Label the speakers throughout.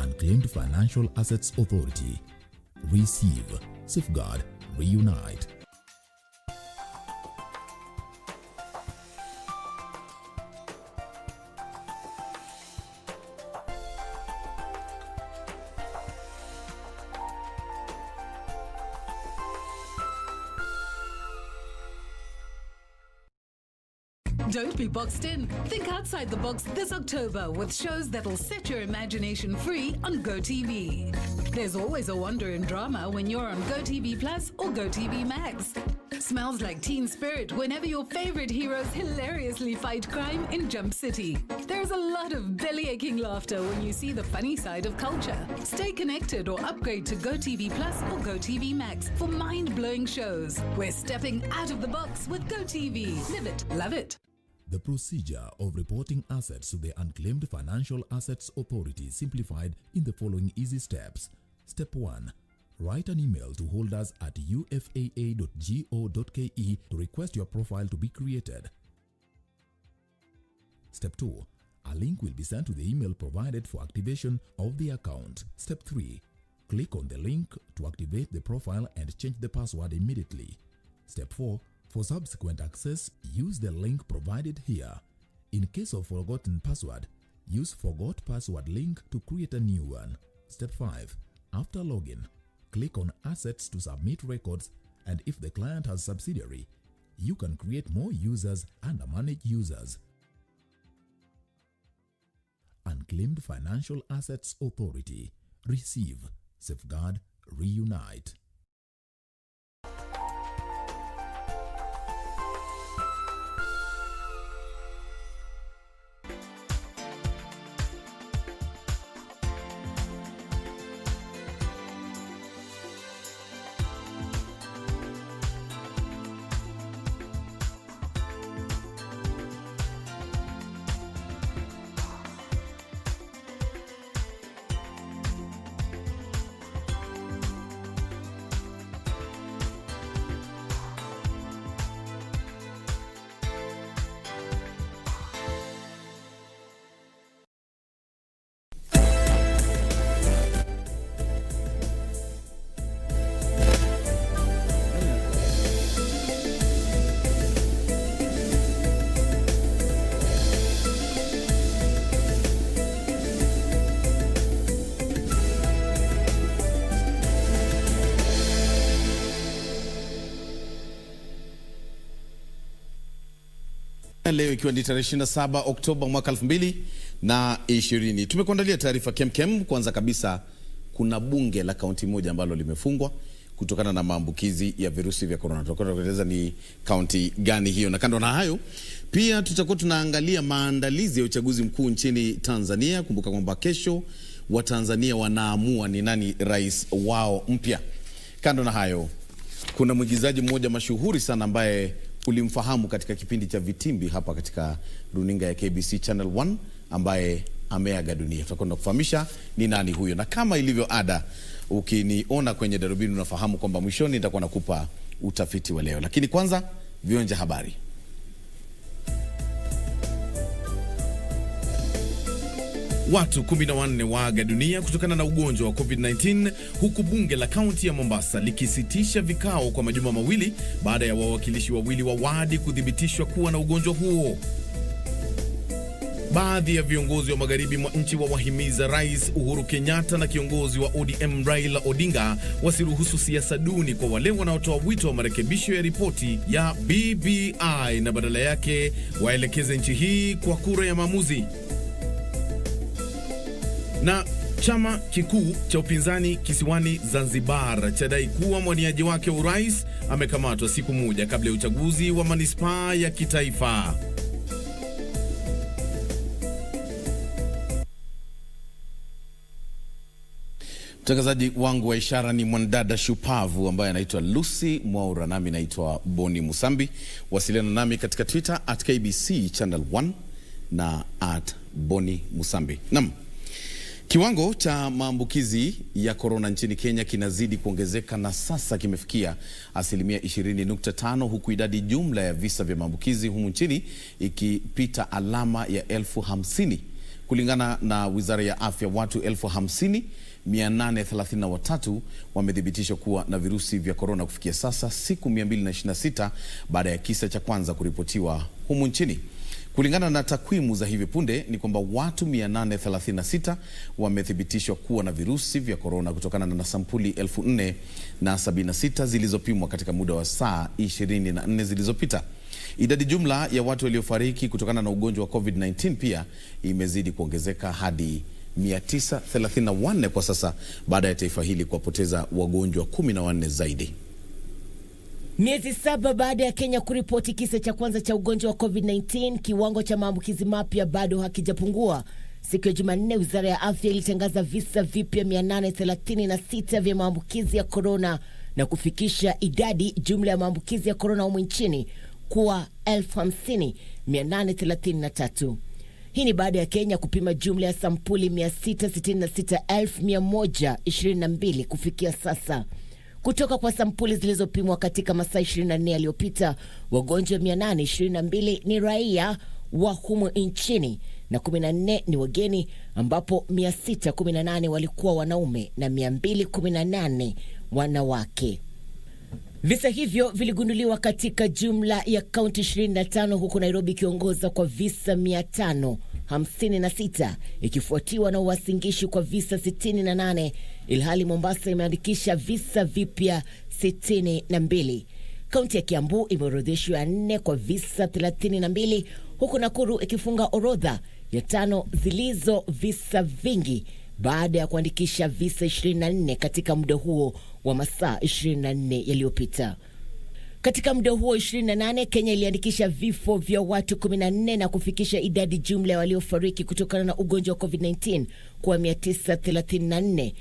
Speaker 1: Unclaimed Financial Assets Authority. Receive, safeguard, reunite.
Speaker 2: Don't be boxed in. Think outside the box this October with shows that'll set your imagination free on GoTV. There's always a wonder in drama when you're on GoTV Plus or GoTV Max. Smells like teen spirit whenever your favorite heroes hilariously fight crime in Jump City. There's a lot of belly-aching laughter when you see the funny side of culture. Stay connected or upgrade to GoTV Plus or GoTV Max for mind-blowing shows. We're stepping out of the box with GoTV. Live it, love it.
Speaker 1: The procedure of reporting assets to the Unclaimed Financial Assets Authority is simplified in the following easy steps. Step 1. Write an email to holders at ufaa.go.ke to request your profile to be created. Step 2. A link will be sent to the email provided for activation of the account. Step 3. Click on the link to activate the profile and change the password immediately. Step 4. For subsequent access, use the link provided here. In case of forgotten password, use Forgot Password link to create a new one. Step 5. After login, click on Assets to submit records, and if the client has subsidiary, you can create more users and manage users. Unclaimed Financial Assets Authority. Receive, safeguard, reunite.
Speaker 3: Leo ikiwa ni tarehe 27 Oktoba mwaka 2020. Tumekuandalia taarifa kemkem. Kwanza kabisa, kuna bunge la kaunti moja ambalo limefungwa kutokana na maambukizi ya virusi vya corona. Tutakwenda kueleza ni kaunti gani hiyo, na kando na hayo pia tutakuwa tunaangalia maandalizi ya uchaguzi mkuu nchini Tanzania. Kumbuka kwamba kesho wa Tanzania wanaamua ni nani rais wao mpya. Kando na hayo, kuna mwigizaji mmoja mashuhuri sana ambaye ulimfahamu katika kipindi cha Vitimbi hapa katika runinga ya KBC Channel 1 ambaye ameaga dunia. Tutakwenda kufahamisha ni nani huyo, na kama ilivyo ada, ukiniona kwenye darubini unafahamu kwamba mwishoni nitakuwa nakupa utafiti wa leo. Lakini kwanza, vionja habari. Watu 14 waaga dunia kutokana na ugonjwa wa COVID-19, huku bunge la kaunti ya Mombasa likisitisha vikao kwa majuma mawili baada ya wawakilishi wawili wa wadi kuthibitishwa kuwa na ugonjwa huo. Baadhi ya viongozi wa magharibi mwa nchi wawahimiza Rais Uhuru Kenyatta na kiongozi wa ODM Raila Odinga wasiruhusu siasa duni kwa wale wanaotoa wito wa marekebisho ya ripoti ya BBI na badala yake waelekeze nchi hii kwa kura ya maamuzi. Na chama kikuu cha upinzani kisiwani Zanzibar chadai kuwa mwaniaji wake urais amekamatwa siku moja kabla ya uchaguzi wa manispaa ya kitaifa. Mtangazaji wangu wa ishara ni mwanadada shupavu ambaye anaitwa Lucy Mwaura, nami naitwa Bonny Musambi. Wasiliana nami katika Twitter @KBC Channel 1 na @Bonny Musambi. Naam. Kiwango cha maambukizi ya corona nchini Kenya kinazidi kuongezeka na sasa kimefikia 20.5%, huku idadi jumla ya visa vya maambukizi humu nchini ikipita alama ya 50,000 Kulingana na Wizara ya Afya, watu 50,833 wamethibitishwa kuwa na virusi vya korona kufikia sasa, siku 226 baada ya kisa cha kwanza kuripotiwa humu nchini. Kulingana na takwimu za hivi punde ni kwamba watu 836 wamethibitishwa kuwa na virusi vya korona kutokana na sampuli 4,076 zilizopimwa katika muda wa saa 24 zilizopita. Idadi jumla ya watu waliofariki kutokana na ugonjwa wa COVID-19 pia imezidi kuongezeka hadi 934 kwa sasa, baada ya taifa hili kuwapoteza wagonjwa 14 zaidi.
Speaker 4: Miezi 7 baada ya Kenya kuripoti kisa cha kwanza cha ugonjwa wa COVID-19, kiwango cha maambukizi mapya bado hakijapungua. Siku ya Jumanne, Wizara ya Afya ilitangaza visa vipya 836 vya maambukizi ya korona na kufikisha idadi jumla ya maambukizi ya korona humu nchini kuwa 50,833. Hii ni baada ya Kenya kupima jumla ya sampuli 666,122 kufikia sasa. Kutoka kwa sampuli zilizopimwa katika masaa 24 yaliyopita, wagonjwa 822 ni raia wa humu nchini na 14 ni wageni, ambapo 618 walikuwa wanaume na 218 wanawake. Visa hivyo viligunduliwa katika jumla ya kaunti 25, huku Nairobi ikiongoza kwa visa 556 ikifuatiwa na Uasin Gishu kwa visa 68, ilhali Mombasa imeandikisha visa vipya 62. Kaunti ya Kiambu imeorodheshwa 4 kwa visa 32, huku Nakuru ikifunga orodha ya 5 zilizo visa vingi baada ya kuandikisha visa 24 katika muda huo wa masaa 24 yaliyopita. Katika muda huo 28, Kenya iliandikisha vifo vya watu 14 na kufikisha idadi jumla ya waliofariki kutokana na ugonjwa wa COVID-19 kwa 934.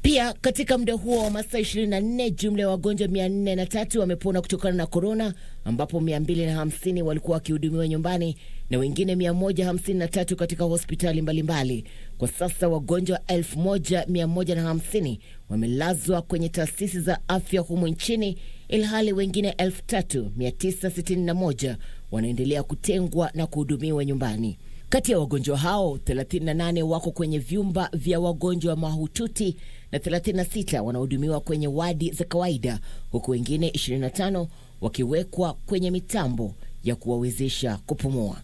Speaker 4: Pia katika muda huo wa masaa 24, jumla ya wagonjwa 403 wamepona kutokana na korona, ambapo 250 walikuwa wakihudumiwa nyumbani na wengine 153 katika hospitali mbalimbali. Kwa sasa wagonjwa 1,150 wamelazwa kwenye taasisi za afya humu nchini, ilhali wengine 3,961 wanaendelea kutengwa na kuhudumiwa nyumbani. Kati ya wagonjwa hao, 38 wako kwenye vyumba vya wagonjwa mahututi na 36 wanahudumiwa kwenye wadi za kawaida, huku wengine 25 wakiwekwa kwenye mitambo ya kuwawezesha kupumua.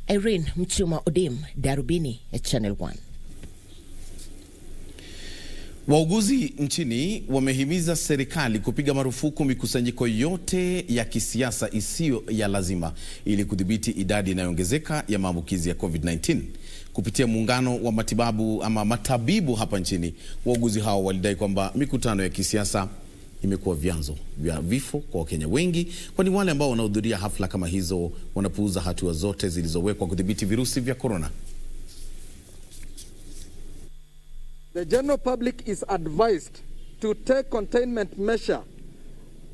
Speaker 4: Irene Mchuma Odim, Darubini ya Channel 1.
Speaker 3: Wauguzi nchini wamehimiza serikali kupiga marufuku mikusanyiko yote ya kisiasa isiyo ya lazima ili kudhibiti idadi inayoongezeka ya maambukizi ya COVID-19. Kupitia muungano wa matabibu hapa nchini, wauguzi hao walidai kwamba mikutano ya kisiasa imekuwa vyanzo vya vifo kwa Wakenya wengi, kwani wale ambao wanahudhuria hafla kama hizo wanapuuza hatua zote zilizowekwa kudhibiti virusi vya korona.
Speaker 5: The general public is advised to take containment measure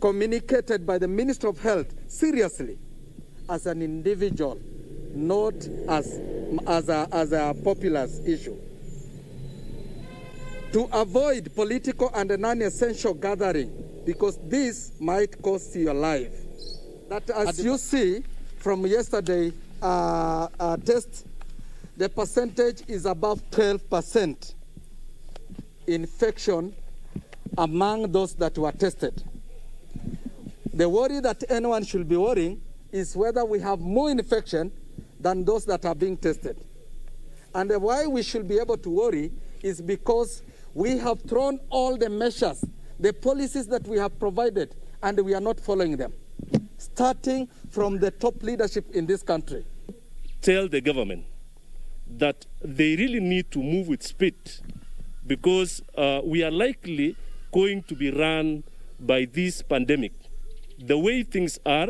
Speaker 5: communicated by the Minister of Health seriously as an individual, not as a populous issue. To avoid political and non-essential gathering, because this might cost your life. That, as you see from yesterday test, the percentage is above 12% infection among those that were tested. The worry that anyone should be worrying is whether we have more infection than those that are being tested. And why we should be able to worry is because we have thrown all the measures, the policies that we have provided, and we are not following them, starting from the top leadership in this country.
Speaker 6: Tell the government that they really need to move with speed, because we are likely going to be run by this pandemic. The way things are,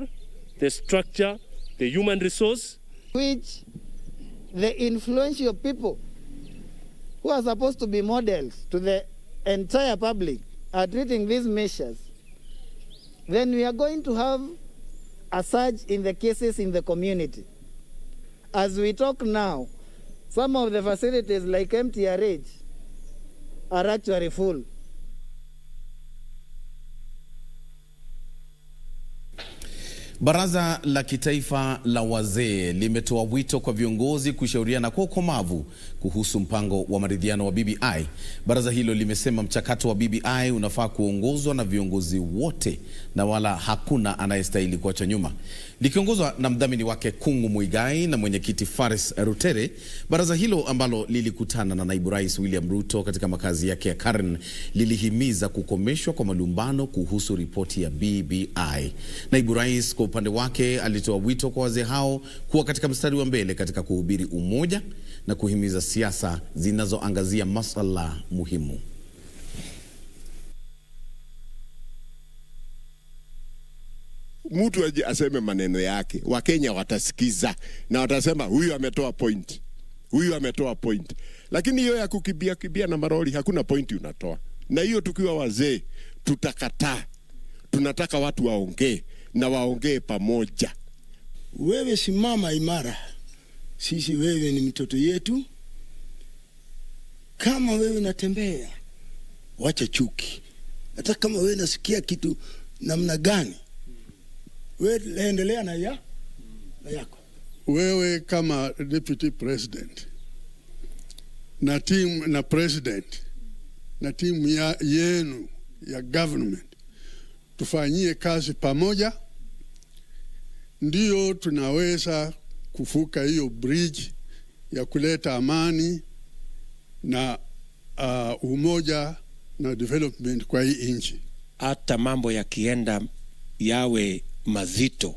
Speaker 6: the structure, the human resource,
Speaker 7: which the influential people who are supposed to be models to the entire public are treating these measures, then we are going to have a surge in the cases in the community. As we talk now, some of the facilities like MTRH are actually full.
Speaker 3: Baraza la Kitaifa la Wazee limetoa wito kwa viongozi kushauriana kwa ukomavu kuhusu mpango wa maridhiano wa BBI. Baraza hilo limesema mchakato wa BBI unafaa kuongozwa na viongozi wote na wala hakuna anayestahili kuachwa nyuma. Likiongozwa na mdhamini wake Kungu Muigai na mwenyekiti Faris Rutere, baraza hilo ambalo lilikutana na naibu rais William Ruto katika makazi yake ya Karen lilihimiza kukomeshwa kwa malumbano kuhusu ripoti ya BBI. Naibu rais kwa upande wake alitoa wito kwa wazee hao kuwa katika mstari wa mbele katika kuhubiri umoja na kuhimiza siasa zinazoangazia masuala muhimu.
Speaker 8: Mtu aje aseme maneno yake, Wakenya watasikiza na watasema huyu ametoa point. Huyu ametoa point. Lakini hiyo ya kukibia na maroli hakuna point unatoa. Na hiyo tukiwa wazee tutakataa. Tunataka watu waongee na waongee pamoja.
Speaker 9: Wewe simama imara. Sisi wewe ni mtoto yetu. Kama wewe unatembea, wacha chuki. Hata kama wewe nasikia kitu namna gani, wewe endelea na yako.
Speaker 10: Wewe kama deputy president na team na president na timu yenu ya government, tufanyie kazi pamoja, ndio tunaweza kuvuka hiyo bridge ya kuleta amani na umoja na development kwa hii nchi.
Speaker 11: Hata mambo yakienda yawe mazito,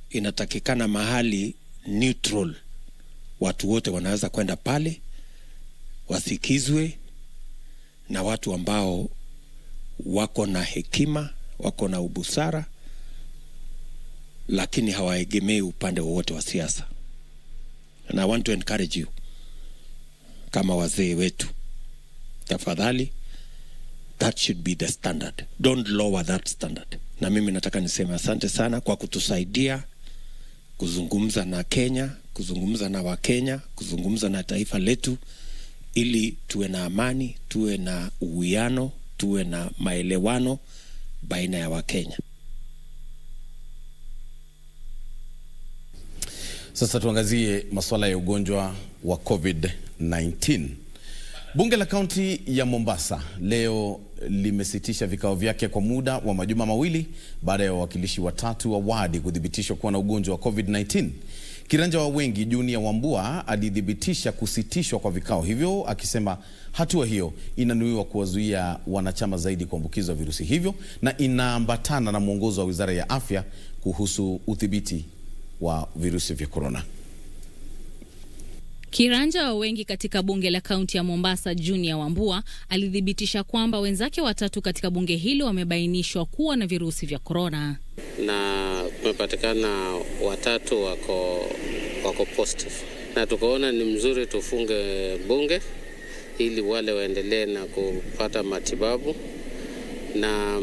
Speaker 11: inatakikana mahali neutral, watu wote wanaweza kwenda pale wasikizwe na watu ambao wako na hekima, wako na ubusara, lakini hawaegemei upande wowote wa siasa. And I want to encourage you kama wazee wetu, tafadhali, that should be the standard. Don't lower that standard. Na mimi nataka niseme asante sana kwa kutusaidia kuzungumza na Kenya, kuzungumza na Wakenya, kuzungumza na taifa letu, ili tuwe na amani, tuwe na uwiano, tuwe na maelewano baina ya Wakenya.
Speaker 3: Sasa tuangazie masuala ya ugonjwa wa COVID-19. Bunge la kaunti ya Mombasa leo limesitisha vikao vyake kwa muda wa majuma mawili baada ya wawakilishi watatu wa wadi kuthibitishwa kuwa na ugonjwa wa COVID-19. Kiranja wa wengi Junior Wambua alidhibitisha kusitishwa kwa vikao hivyo, akisema hatua hiyo inanuiwa kuwazuia wanachama zaidi kuambukizwa virusi hivyo na inaambatana na mwongozo wa Wizara ya Afya kuhusu udhibiti wa virusi vya corona.
Speaker 12: Kiranja wa wengi katika bunge la kaunti ya Mombasa Junior Wambua alithibitisha kwamba wenzake watatu katika bunge hilo wamebainishwa kuwa na virusi vya corona.
Speaker 13: Na kumepatikana watatu wako positive. Na tukaona ni mzuri tufunge bunge ili wale waendelee na kupata matibabu, na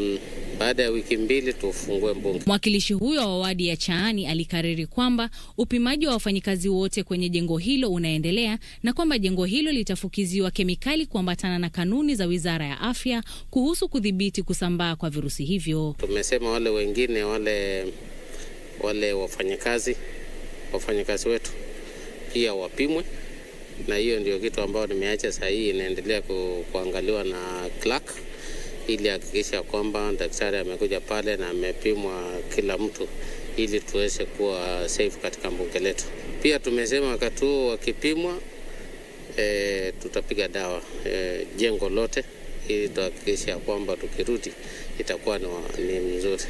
Speaker 13: baada ya wiki mbili tufungue bunge.
Speaker 12: Mwakilishi huyo wa wadi ya Chaani alikariri kwamba upimaji wa wafanyikazi wote kwenye jengo hilo unaendelea na kwamba jengo hilo litafukiziwa kemikali kuambatana na kanuni za Wizara ya Afya kuhusu kudhibiti kusambaa kwa virusi hivyo.
Speaker 13: Tumesema wale wengine wale wafanyikazi wetu pia wapimwe, na hiyo ndio kitu ambao nimeacha sasa hii inaendelea kuangaliwa na clerk, ili hakikisha kwamba daktari amekuja pale na amepimwa kila mtu ili tuweze kuwa safe katika bunge letu. Pia tumesema wakati huo wakipimwa tutapiga dawa jengo lote ili tuhakikisha kwamba tukirudi itakuwa ni mzuri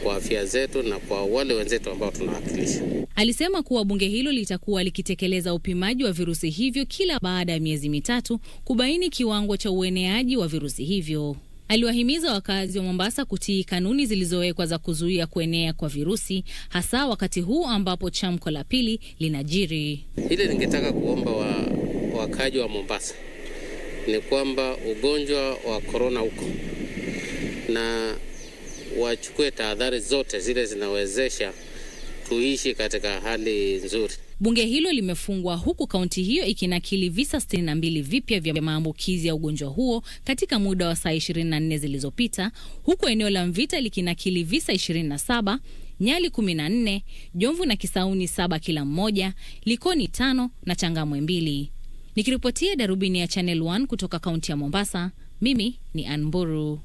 Speaker 13: kwa afya zetu na kwa wale wenzetu ambao tunawakilisha.
Speaker 12: Alisema kuwa bunge hilo litakuwa likitekeleza upimaji wa virusi hivyo kila baada ya miezi mitatu kubaini kiwango cha ueneaji wa virusi hivyo. Aliwahimiza wakazi wa Mombasa kutii kanuni zilizowekwa za kuzuia kuenea kwa virusi, hasa wakati huu ambapo chamko la pili linajiri.
Speaker 13: Ile ningetaka kuomba wakazi wa Mombasa ni kwamba ugonjwa wa corona uko, na wachukue tahadhari zote zile zinawezesha tuishi katika hali nzuri.
Speaker 12: Bunge hilo limefungwa huku kaunti hiyo ikinakili visa 62 vipya vya maambukizi ya ugonjwa huo katika muda wa saa 24 zilizopita, huku eneo la Mvita likinakili visa 27, Nyali 14, Jomvu na Kisauni 7 kila mmoja, Likoni 5 na Changamwe 2. Nikiripotia darubini ya Channel 1 kutoka kaunti ya Mombasa, mimi ni Anburu.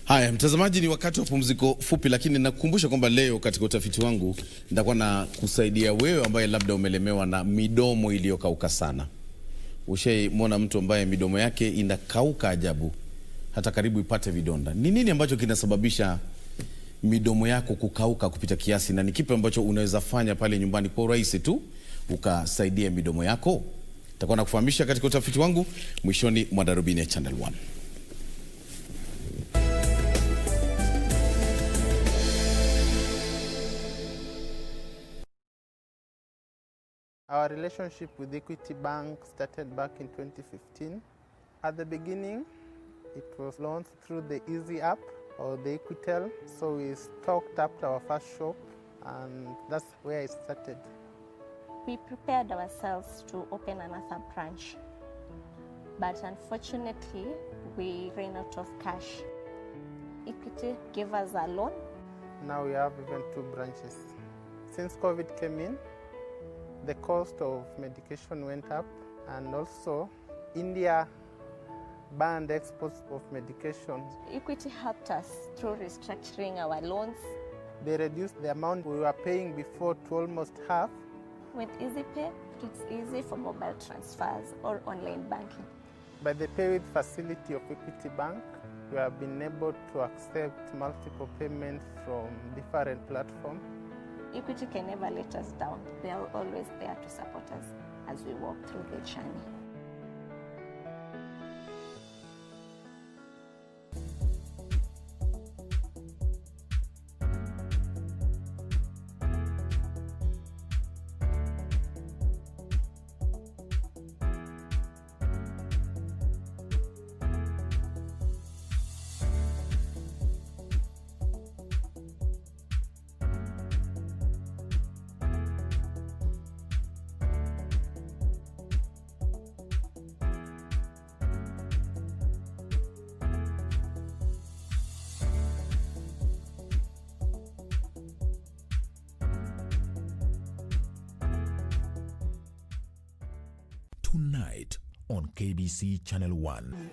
Speaker 3: Haya, mtazamaji, ni wakati wa pumziko fupi, lakini nakukumbusha kwamba leo katika utafiti wangu nitakuwa na kusaidia wewe ambaye labda umelemewa na midomo iliyokauka sana. Ushaimwona mtu ambaye midomo yake inakauka ajabu hata karibu ipate vidonda? Ni nini ambacho kinasababisha midomo yako kukauka kupita kiasi, na ni kipi ambacho unaweza fanya pale nyumbani kwa urahisi tu ukasaidia midomo yako? Nitakuwa nakufahamisha katika utafiti wangu mwishoni mwa darubini ya Channel 1.
Speaker 14: Our relationship with Equity Bank started back in 2015. At the beginning, it was launched through the Easy app or the Equitel. So we stocked up our first shop, and that's where it started.
Speaker 15: We prepared ourselves to open another branch, but unfortunately, we ran out of cash. Equity gave us a loan.
Speaker 14: Now we have even 2 branches. Since COVID came in, the cost of medication went up, and also India banned exports of medication.
Speaker 15: Equity helped us through restructuring our loans.
Speaker 14: They reduced the amount we were paying before to almost half.
Speaker 15: With EasyPay, it's easy for mobile transfers or online banking.
Speaker 14: By the pay with facility of Equity Bank, we have been able to accept multiple payments from different platforms.
Speaker 15: Equity can never let us down. They are always there to support us as we walk through the journey.
Speaker 1: Tonight on KBC Channel 1.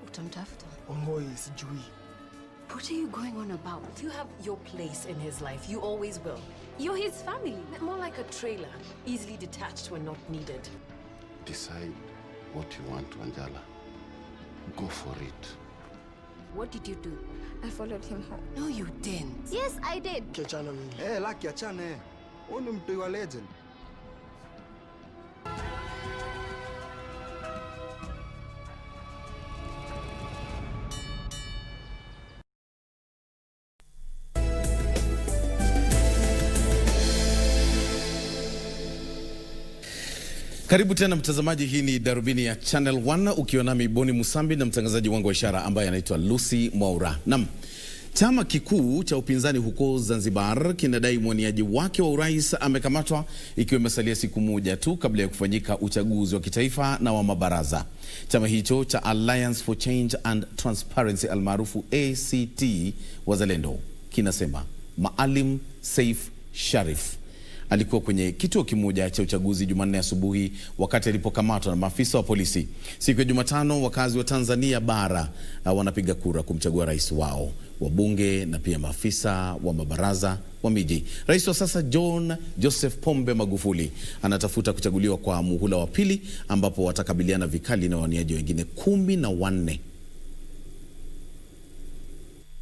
Speaker 16: Utamtafuta.
Speaker 17: Sijui.
Speaker 16: What are you going on about? You have your place in his life. You always will. You're his family. More like a trailer. Easily detached when not needed.
Speaker 18: Decide what you want, Wanjala. Go for it.
Speaker 16: What did you do?
Speaker 19: I followed him home.
Speaker 16: No, you didn't.
Speaker 19: Yes, I did.
Speaker 17: Kiachana mimi. Lucky achane. Huyu ni mtu wa legend.
Speaker 3: Karibu tena mtazamaji, hii ni darubini ya Channel 1 ukiwa nami Bonny Musambi na mtangazaji wangu wa ishara ambaye anaitwa Lucy Mwaura. Naam. Chama kikuu cha upinzani huko Zanzibar kinadai mwaniaji wake wa urais amekamatwa ikiwa imesalia siku moja tu kabla ya kufanyika uchaguzi wa kitaifa na wa mabaraza. Chama hicho cha Alliance for Change and Transparency almaarufu ACT Wazalendo kinasema Maalim Seif Sharif alikuwa kwenye kituo kimoja cha uchaguzi Jumanne asubuhi wakati alipokamatwa na maafisa wa polisi. Siku ya Jumatano, wakazi wa Tanzania bara wanapiga kura kumchagua rais wao, wabunge na pia maafisa wa mabaraza wa miji. Rais wa sasa John Joseph Pombe Magufuli anatafuta kuchaguliwa kwa muhula wa pili ambapo watakabiliana vikali na waniaji wengine 14.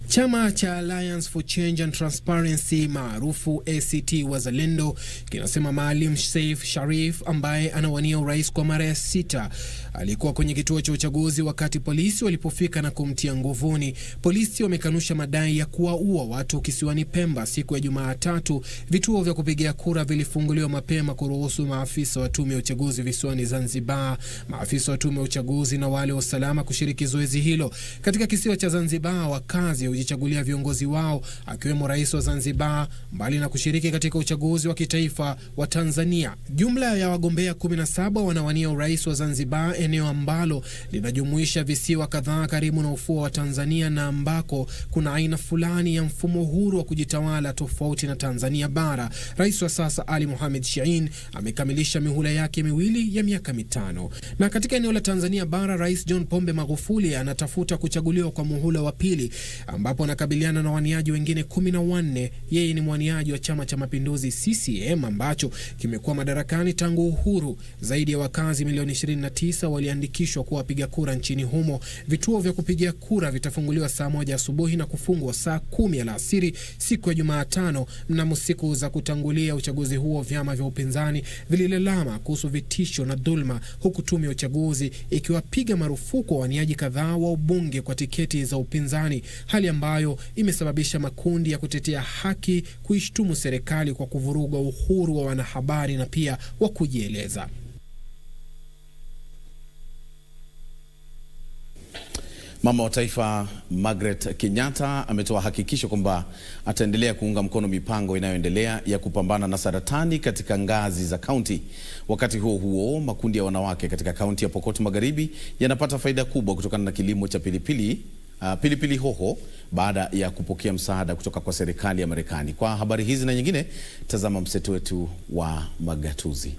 Speaker 20: Chama cha Alliance for Change and Transparency maarufu ACT Wazalendo kinasema Maalim Seif Sharif ambaye anawania urais kwa mara ya 6 alikuwa kwenye kituo cha uchaguzi wakati polisi walipofika na kumtia nguvuni. Polisi wamekanusha madai ya kuwaua watu kisiwani Pemba siku ya Jumatatu. Vituo vya kupigia kura vilifunguliwa mapema kuruhusu maafisa wa tume ya uchaguzi visiwani Zanzibar, maafisa wa tume ya uchaguzi na wale wa usalama kushiriki zoezi hilo. Katika kisiwa cha Zanzibar, wakazi kujichagulia viongozi wao, akiwemo rais wa Zanzibar, mbali na kushiriki katika uchaguzi wa kitaifa wa Tanzania. Jumla ya wagombea 17 wanawania urais wa Zanzibar, eneo ambalo linajumuisha visiwa kadhaa karibu na ufuo wa Tanzania na ambako kuna aina fulani ya mfumo huru wa kujitawala tofauti na Tanzania bara. Rais wa sasa Ali Mohamed Shein amekamilisha mihula yake miwili ya miaka 5. Na katika eneo la Tanzania bara, Rais John Pombe Magufuli anatafuta kuchaguliwa kwa muhula wa pili, ambapo anakabiliana na waniaji wengine 14. Yeye ni mwaniaji wa Chama cha Mapinduzi CCM ambacho kimekuwa madarakani tangu uhuru. Zaidi ya wakazi milioni 29 waliandikishwa kuwa wapiga kura nchini humo. Vituo vya kupigia kura vitafunguliwa saa 1 asubuhi na kufungwa saa 10 alasiri siku ya Jumatano. Mnamo siku za kutangulia uchaguzi huo, vyama vya upinzani vililalama kuhusu vitisho na dhulma, huku tume ya uchaguzi ikiwapiga marufuku waniaji kadhaa wa ubunge kwa tiketi za upinzani, hali ambayo imesababisha makundi ya kutetea haki kuishtumu serikali kwa kuvuruga uhuru wa wanahabari na pia wa kujieleza.
Speaker 3: Mama wa taifa Margaret Kenyatta ametoa hakikisho kwamba ataendelea kuunga mkono mipango inayoendelea ya kupambana na saratani katika ngazi za kaunti. Wakati huo huo, makundi ya wanawake katika kaunti ya Pokot Magharibi yanapata faida kubwa kutokana na kilimo cha pilipili hoho baada ya kupokea msaada kutoka kwa serikali ya Marekani. Kwa habari hizi na nyingine, tazama mseto wetu wa magatuzi.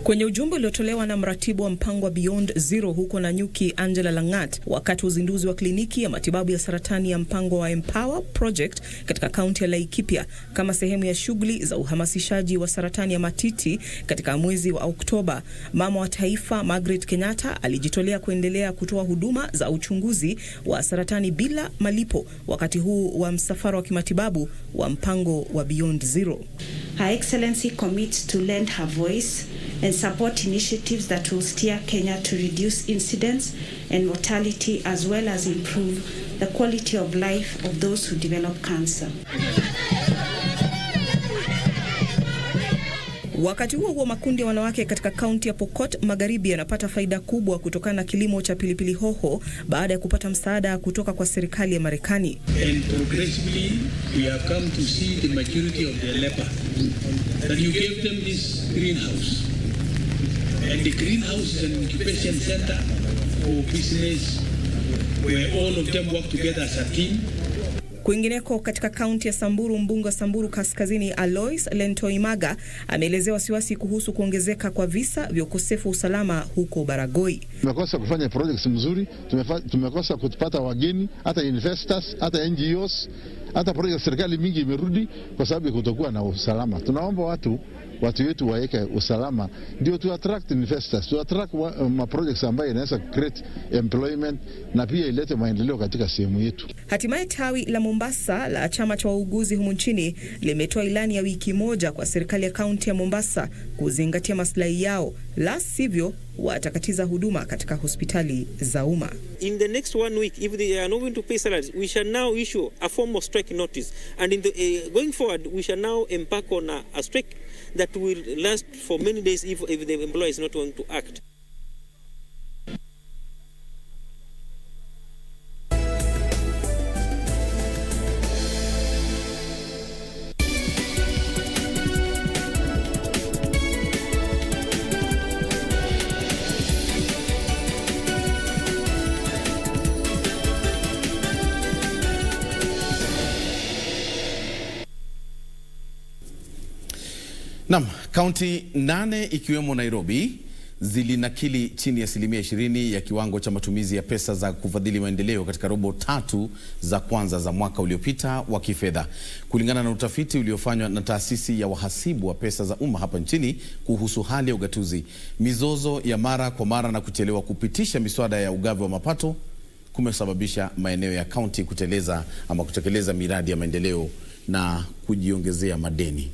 Speaker 21: Kwenye ujumbe uliotolewa na mratibu wa mpango wa Beyond Zero huko Nanyuki, Angela Langat, wakati uzinduzi wa kliniki ya matibabu ya saratani ya mpango wa Empower Project katika kaunti ya Laikipia kama sehemu ya shughuli za uhamasishaji wa saratani ya matiti katika mwezi wa Oktoba, mama wa taifa Margaret Kenyatta alijitolea kuendelea kutoa huduma za uchunguzi wa saratani bila malipo wakati huu wa msafara wa kimatibabu wa mpango wa Beyond Zero.
Speaker 22: Her Excellency commits to lend her voice and support initiatives that will steer Kenya to reduce incidence and mortality, as well as improve the quality of life of those who develop cancer.
Speaker 21: Wakati huo makundi ya wanawake katika kaunti ya Pokot Magharibi yanapata faida kubwa kutokana na kilimo cha pilipili hoho baada ya kupata msaada kutoka kwa serikali ya Marekani.
Speaker 23: And progressively we have come to see the maturity of the labor. That you gave them this greenhouse. And the greenhouse is an incubation center for business where all of them work together as a team.
Speaker 21: Kwingineko katika kaunti ya Samburu, mbunge wa Samburu Kaskazini Alois Lentoimaga ameelezea wasiwasi kuhusu kuongezeka kwa visa vya ukosefu usalama huko Baragoi.
Speaker 24: Tumekosa kufanya projects mzuri, tumekosa kupata wageni, hata investors, hata NGOs, hata projects serikali mingi imerudi kwa sababu ya kutokuwa na usalama. Tunaomba watu wetu waeke usalama ndio tu attract investors, to attract projects ambayo inaweza create employment na pia ilete maendeleo katika sehemu yetu.
Speaker 21: Hatimaye tawi la Mombasa la chama cha wauguzi humu nchini limetoa ilani ya wiki moja kwa serikali ya kaunti ya Mombasa kuzingatia maslahi yao, la sivyo watakatiza huduma katika hospitali za umma.
Speaker 25: In the next 1 week, if they are not going to pay salaries, we shall now issue a form of strike notice, and in the going forward we shall now embark on a strike that will last for many days if the employer is not going to act.
Speaker 3: Naam, kaunti 8 ikiwemo Nairobi zilinakili chini ya 20% ya kiwango cha matumizi ya pesa za kufadhili maendeleo katika robo 3 za kwanza za mwaka uliopita wa kifedha, kulingana na utafiti uliofanywa na taasisi ya wahasibu wa pesa za umma hapa nchini kuhusu hali ya ugatuzi. Mizozo ya mara kwa mara na kuchelewa kupitisha miswada ya ugavi wa mapato kumesababisha maeneo ya kaunti kutekeleza miradi ya maendeleo na kujiongezea madeni.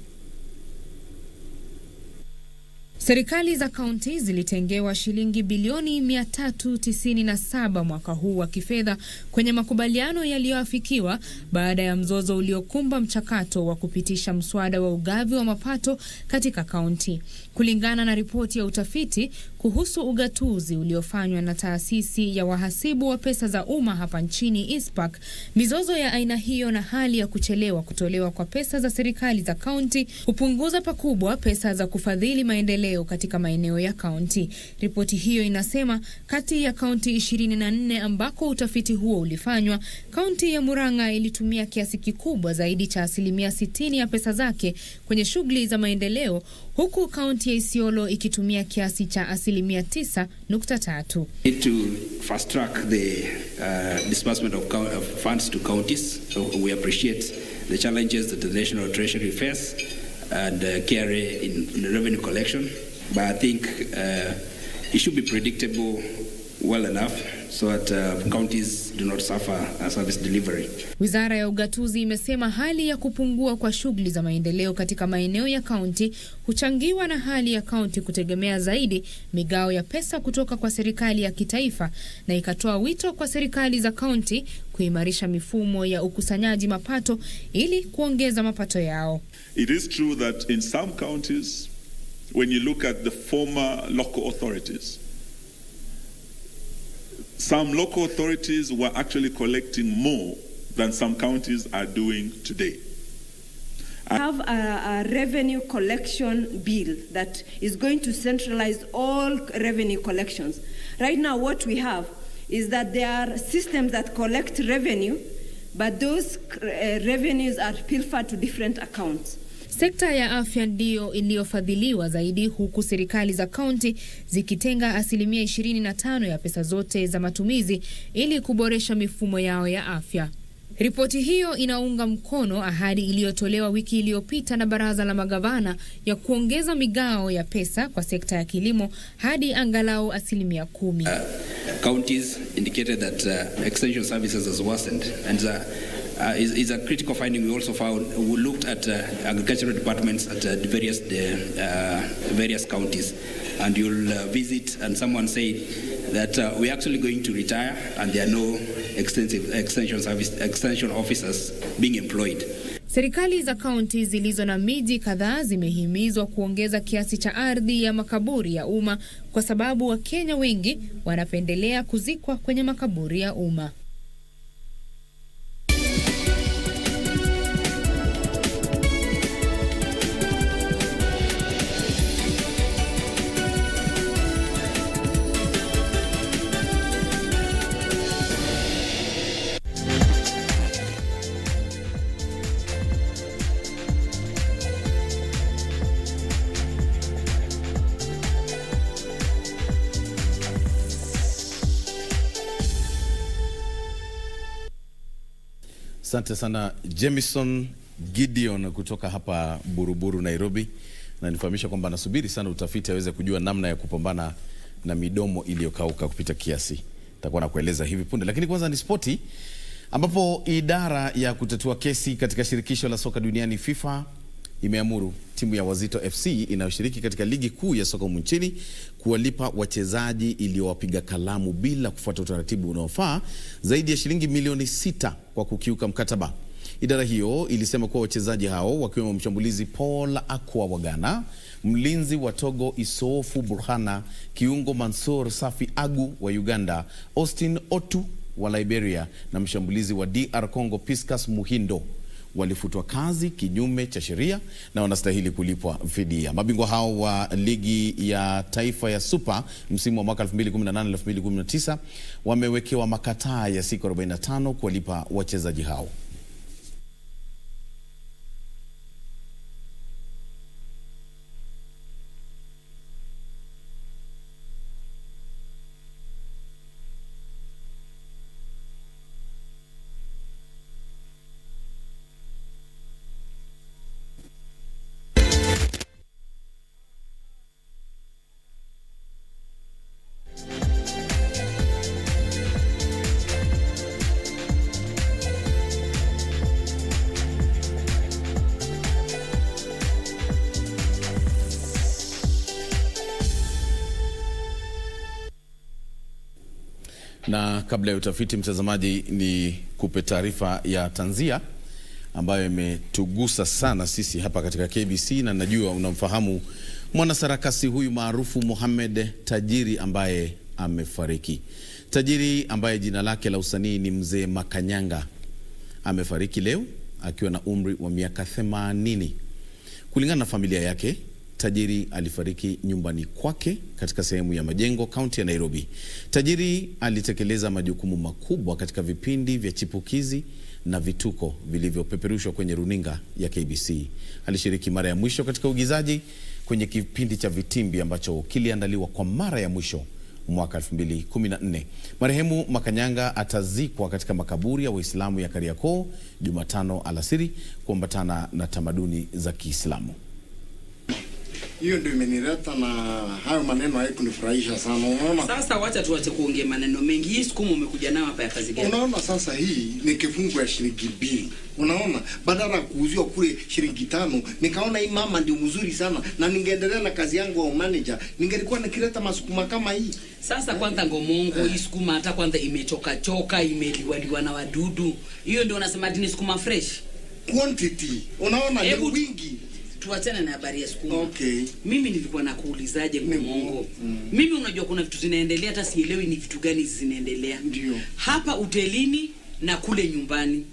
Speaker 2: Serikali za kaunti zilitengewa shilingi bilioni 397 mwaka huu wa kifedha kwenye makubaliano yaliyoafikiwa baada ya mzozo uliokumba mchakato wa kupitisha mswada wa ugavi wa mapato katika kaunti. Kulingana na ripoti ya utafiti kuhusu ugatuzi uliofanywa na taasisi ya wahasibu wa pesa za umma hapa nchini ISPAC, mizozo ya aina hiyo na hali ya kuchelewa kutolewa kwa pesa za serikali za kaunti hupunguza pakubwa pesa za kufadhili maendeleo katika maeneo ya kaunti. Ripoti hiyo inasema kati ya kaunti 24 ambako utafiti huo ulifanywa, kaunti ya Murang'a ilitumia kiasi kikubwa zaidi cha 60% ya pesa zake kwenye shughuli za maendeleo, huku kaunti ya Isiolo ikitumia kiasi cha 9.3.
Speaker 4: To fast track the disbursement of funds to counties. We appreciate the challenges that the National Treasury face and carry in revenue collection, but I think it should be predictable well enough so that counties do not suffer service delivery.
Speaker 2: Wizara ya ugatuzi imesema hali ya kupungua kwa shughuli za maendeleo katika maeneo ya kaunti huchangiwa na hali ya kaunti kutegemea zaidi migao ya pesa kutoka kwa serikali ya kitaifa, na ikatoa wito kwa serikali za kaunti kuimarisha mifumo ya ukusanyaji mapato ili kuongeza mapato yao.
Speaker 5: It is true that in some counties, when you look at the former local authorities, some local authorities were actually collecting more than some counties are doing today.
Speaker 6: I have a revenue collection bill that is going to centralize all revenue collections. Right now what we have is that there are systems that collect revenue, but those revenues are pilfered to different accounts.
Speaker 2: Sekta ya afya ndio iliyofadhiliwa zaidi, huku serikali za kaunti zikitenga 25% ya pesa zote za matumizi ili kuboresha mifumo yao ya afya. Ripoti hiyo inaunga mkono ahadi iliyotolewa wiki iliyopita na baraza la magavana ya kuongeza migao ya pesa kwa sekta ya kilimo hadi angalau 10%.
Speaker 4: Counties indicated that extension services has worsened, and is a critical finding. We also found, we looked at agricultural departments at various counties, and you'll visit and someone said that we're actually going to retire and there are no extension officers being employed.
Speaker 2: Serikali za kaunti zilizo na miji kadhaa zimehimizwa kuongeza kiasi cha ardhi ya makaburi ya umma kwa sababu Wakenya wengi wanapendelea kuzikwa kwenye makaburi ya umma.
Speaker 3: Asante sana Jamison Gideon kutoka hapa Buruburu, Nairobi, na nifahamisha kwamba nasubiri sana utafiti aweze kujua namna ya kupambana na midomo iliyokauka kupita kiasi. Nitakuwa nakueleza hivi punde, lakini kwanza ni spoti, ambapo idara ya kutatua kesi katika shirikisho la soka duniani FIFA imeamuru timu ya Wazito FC inayoshiriki katika ligi kuu ya soka nchini kuwalipa wachezaji iliyowapiga kalamu bila kufuata utaratibu unaofaa zaidi ya shilingi milioni 6 kwa kukiuka mkataba. Idara hiyo ilisema kuwa wachezaji hao wakiwemo mshambulizi Paul Akwa wa Ghana, mlinzi wa Togo Isofu Burhana, kiungo Mansour Safi Agu wa Uganda, Austin Otu wa Liberia na mshambulizi wa DR Congo Piscas Muhindo walifutwa kazi kinyume cha sheria na wanastahili kulipwa fidia. Mabingwa hao wa ligi ya taifa ya Super msimu wa mwaka 2018-2019 wamewekewa makataa ya siku 45 kuwalipa wachezaji hao. Na kabla ya utafiti, mtazamaji, ni kupe taarifa ya tanzia ambayo imetugusa sana sisi hapa katika KBC, na najua unamfahamu mwanasarakasi huyu maarufu Mohamed Tajiri ambaye amefariki. Tajiri ambaye jina lake la usanii ni Mzee Makanyanga amefariki leo akiwa na umri wa miaka 80. Kulingana na familia yake, Tajiri alifariki nyumbani kwake katika sehemu ya Majengo, kaunti ya Nairobi. Tajiri alitekeleza majukumu makubwa katika vipindi vya chipukizi na vituko vilivyopeperushwa kwenye runinga ya KBC. Alishiriki mara ya mwisho katika uigizaji kwenye kipindi cha Vitimbi ambacho kiliandaliwa kwa mara ya mwisho mwaka 2014. Marehemu Makanyanga atazikwa katika makaburi ya Waislamu ya Kariakoo Jumatano alasiri kuambatana na tamaduni za Kiislamu.
Speaker 7: Hiyo ndio imenileta, na hayo maneno haikunifurahisha sana. Unaona? Sasa wacha tuache kuongea maneno mengi. Hii siku umekuja nayo hapa ya kazi gani? Unaona sasa hii ni kifungu ya shilingi 2. Unaona? Badala ya kuuziwa kule shilingi 5, nikaona hii mama ndio mzuri sana, na ningeendelea na kazi yangu wa manager, ningelikuwa nikileta masukuma kama hii. Sasa kwanza ngomongo hii sukuma hata kwanza imechoka choka, imeliwaliwa na wadudu. Hiyo ndio unasema ni sukuma fresh? Quantity. Unaona ni wingi. Tuachane na habari ya sukuma. Okay. Mimi nilikuwa nakuulizaje ngomongo? Mimi unajua kuna vitu zinaendelea hata sielewi ni vitu gani zinaendelea. Ndio. Hapa hotelini na kule nyumbani.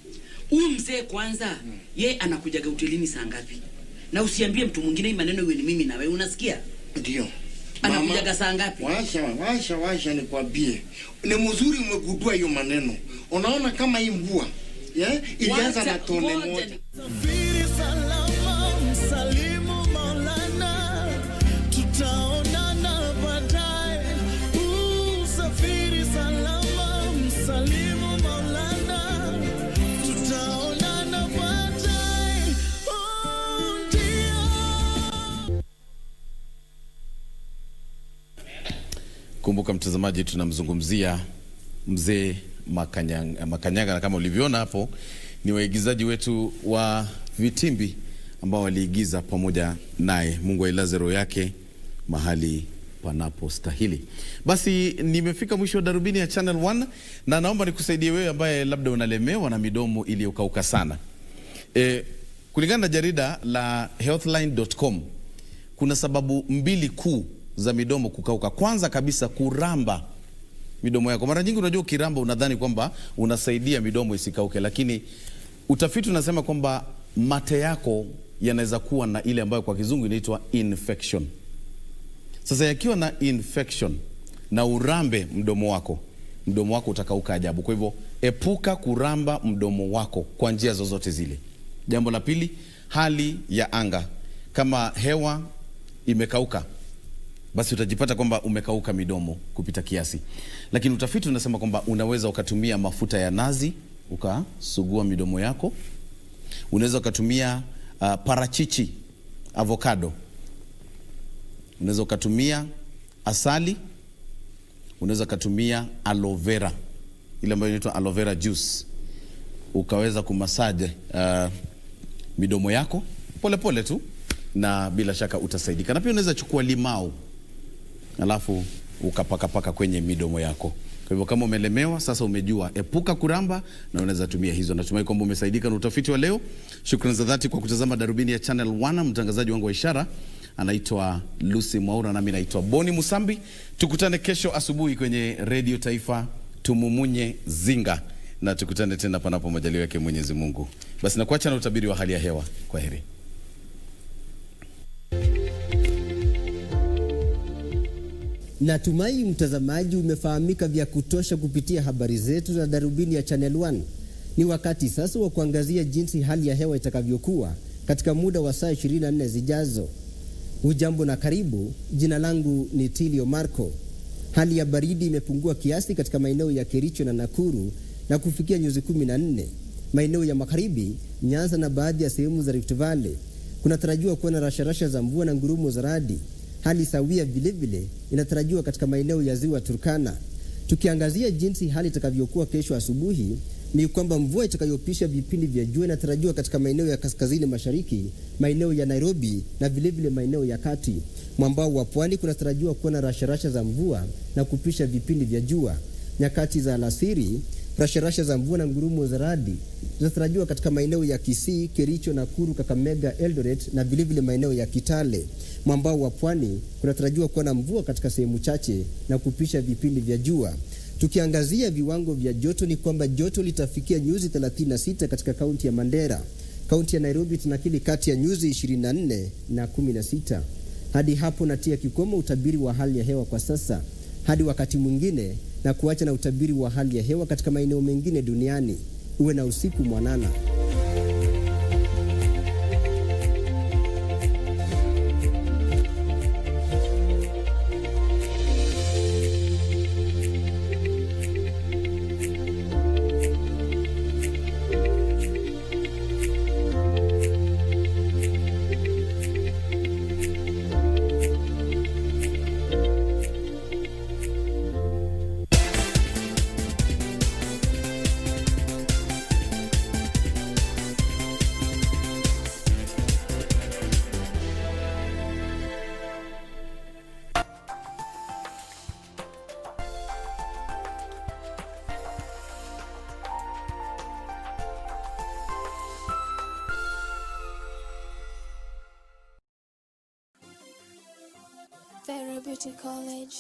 Speaker 7: Huyu mzee kwanza, yeye anakujaga hotelini saa ngapi? Na usiambie mtu mwingine hii maneno iwe ni mimi na wewe, unasikia? Ndio. Anakujaga saa ngapi? Washa nikwambie. Ni mzuri umegundua hiyo maneno. Unaona kama hii mvua, ilianza na tone moja. Safiri salama, msalimu Maulana, tutaonana baadaye. Safiri salama, msalimu Maulana, tutaonana baadaye.
Speaker 3: Kumbuka mtazamaji, tunamzungumzia Mzee Makanyanga, na kama ulivyoona hapo ni waigizaji wetu wa Vitimbi ambao waliigiza pamoja naye. Mungu ailaze roho yake mahali panapostahili. Basi nimefika mwisho wa darubini ya Channel 1, na naomba nikusaidie wewe ambaye labda unalemewa na midomo iliyokauka sana. Kulingana na jarida la healthline.com, kuna sababu 2 kuu za midomo kukauka. Kwanza kabisa, kuramba midomo yako. Mara nyingi unajua ukiramba unadhani kwamba unasaidia midomo isikauke, lakini utafiti unasema kwamba mate yako yanaweza kuwa na ile ambayo kwa kizungu inaitwa infection. Sasa yakiwa na infection na urambe mdomo wako utakauka ajabu. Kwa hivyo epuka kuramba mdomo wako kwa njia zozote zile. Jambo la pili, hali ya anga. Kama hewa imekauka, basi utajipata kwamba umekauka midomo kupita kiasi. Lakini utafiti unasema kwamba unaweza ukatumia mafuta ya nazi ukasugua midomo yako. Unaweza ukatumia parachichi, avocado. Unaweza ukatumia asali. Unaweza ukatumia aloe vera, ile ambayo inaitwa aloe vera juice. Ukaweza kumasaje midomo yako pole pole tu, na bila shaka utasaidika. Na pia unaweza chukua limau alafu ukapaka kwenye midomo yako. Kwa hivyo kama umelemewa sasa umejua, epuka kuramba na unaweza tumia hizo. Natumai kwamba umesaidika na utafiti wa leo. Shukrani za dhati kwa kutazama darubini ya Channel 1. Mtangazaji wangu wa ishara anaitwa Lucy Mwaura, na mimi naitwa Bonny Musambi. Tukutane kesho asubuhi kwenye Radio Taifa, tumumunye zinga, na tukutane tena panapo majaliwa yake Mwenyezi Mungu. Basi nakuacha na utabiri wa hali ya hewa. Kwaheri.
Speaker 8: Natumai mtazamaji umefahamika vya kutosha kupitia habari zetu za darubini ya Channel 1. Ni wakati sasa wa kuangazia jinsi hali ya hewa itakavyokuwa katika muda wa saa 24 zijazo. Hujambo na karibu. Jina langu ni Tilio Marco. Hali ya baridi imepungua kiasi katika maeneo ya Kericho na Nakuru na kufikia nyuzi 14. Maeneo ya magharibi, Nyanza na baadhi ya sehemu za Rift Valley kunatarajiwa kuwa na rasharasha za mvua na ngurumo za radi. Hali sawia vile inatarajiwa katika maeneo ya Ziwa Turkana. Tukiangazia jinsi hali itakavyokuwa kesho asubuhi, ni kwamba mvua itakayopisha vipindi vya jua inatarajiwa katika maeneo ya kaskazini mashariki, maeneo ya Nairobi na vile maeneo ya kati. Mwambao wa pwani kunatarajiwa kuwa na rasharasha za mvua na kupisha vipindi vya jua. Nyakati za alasiri, rasharasha za mvua na ngurumo za radi zinatarajiwa katika maeneo ya Kisii, Kericho, Nakuru, Kakamega, Eldoret na vilevile maeneo ya Kitale. Mwambao wa pwani kunatarajiwa kuwa na mvua katika sehemu chache na kupisha vipindi vya jua. Tukiangazia viwango vya joto ni kwamba joto litafikia nyuzi 36 katika kaunti ya Mandera. Kaunti ya Nairobi tunakili kati ya nyuzi 24 na 16. Hadi hapo natia kikomo utabiri wa hali ya hewa kwa sasa. Hadi wakati mwingine na kuacha na utabiri wa hali ya hewa katika maeneo mengine duniani. Uwe na usiku mwanana.
Speaker 9: Vera Beauty College.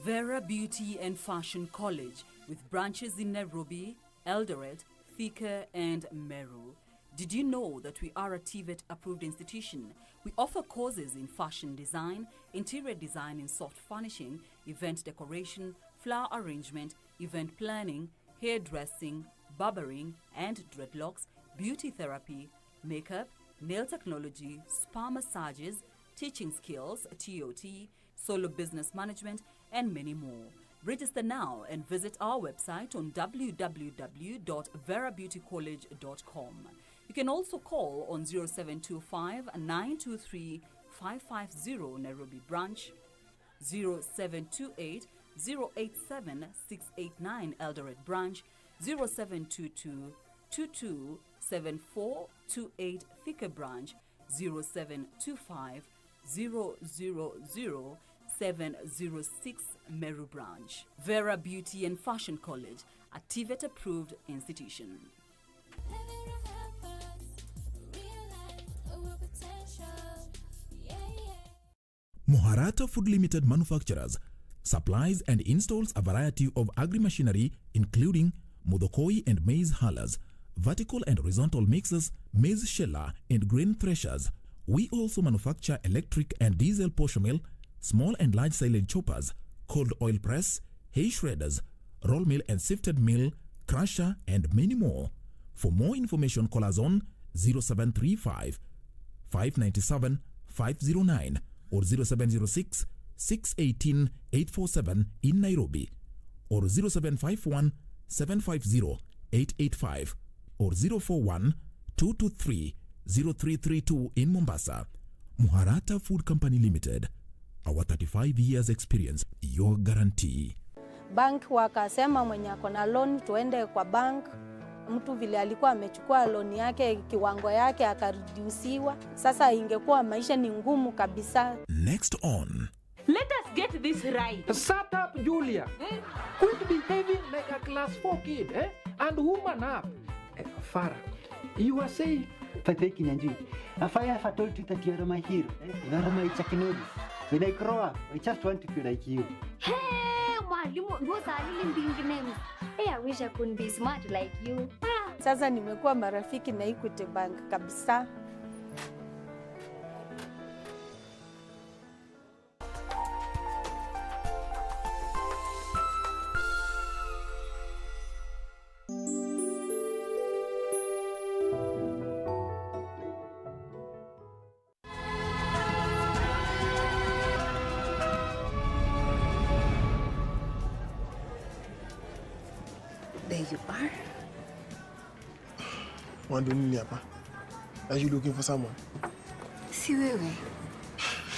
Speaker 10: Vera Beauty and Fashion College, with branches in Nairobi, Eldoret, Thika, and Meru. Did you know that we are a TVET-approved institution? We offer courses in fashion design, interior design in soft furnishing, event decoration, flower arrangement, event planning, hairdressing, barbering and dreadlocks, beauty therapy, makeup, nail technology, spa massages, teaching skills, TOT, solo business management, and many more. Register now and visit our website on www.verabeautycollege.com. You can also call on 0725 923 550 Nairobi branch, 0728 087 689 Eldoret branch, 0722 227428 Thika branch, 0725 000 706 Meru branch. Vera Beauty and Fashion College, a TVET approved institution.
Speaker 1: Moharata Food Limited manufacturers, supplies and installs a variety of agri-machinery including modokoi and maize hullers, vertical and horizontal mixers, maize sheller and grain threshers. We also manufacture electric and diesel posho mill, small and large silage choppers, cold oil press, hay shredders, roll mill and sifted mill, crusher and many more. For more information, call us on 0735 597 509 or 0706 618 847 in Nairobi, or 0751 750 885 or 041 223 0332 in Mombasa. Moharata Food Company Limited. Our 35 years experience, your guarantee.
Speaker 11: Bank wakasema mwenye ako na loan tuende kwa bank. Mtu vile alikuwa amechukua loan yake kiwango yake akareduciwa. Sasa ingekuwa maisha ni ngumu kabisa.
Speaker 1: Next on.
Speaker 12: Let us get this right.
Speaker 13: Shut up, Julia. Quit behaving like a class 4 kid, and woman up. Farah, you were saying?
Speaker 26: Pathetic Nyanji. If I ever told you that you are my hero, you are my chakinodi. When I grow up, I just want to be like you.
Speaker 19: Hey, Mwalimu, those are really big names. Hey, I wish I could be smart like you.
Speaker 11: Sasa nimekuwa marafiki na Equity Bank kabisa.
Speaker 27: There you are.
Speaker 28: Want to nini hapa? Are you looking for someone?
Speaker 27: Si wewe.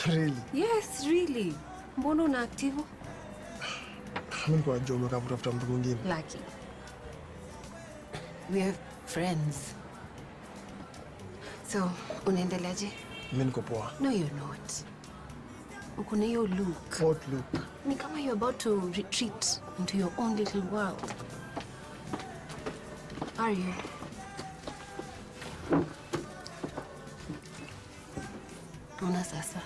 Speaker 28: Really?
Speaker 27: Yes, really. Mbona una active?
Speaker 28: Mimi kwa job kutafuta mtu mwingine.
Speaker 27: Lucky. We have friends. So, unaendeleaje?
Speaker 28: Mimi niko poa.
Speaker 27: No, you're not. Uko na hiyo look.
Speaker 28: What look?
Speaker 27: Ni kama you're about to retreat into your own little world. Are you? Ona sasa.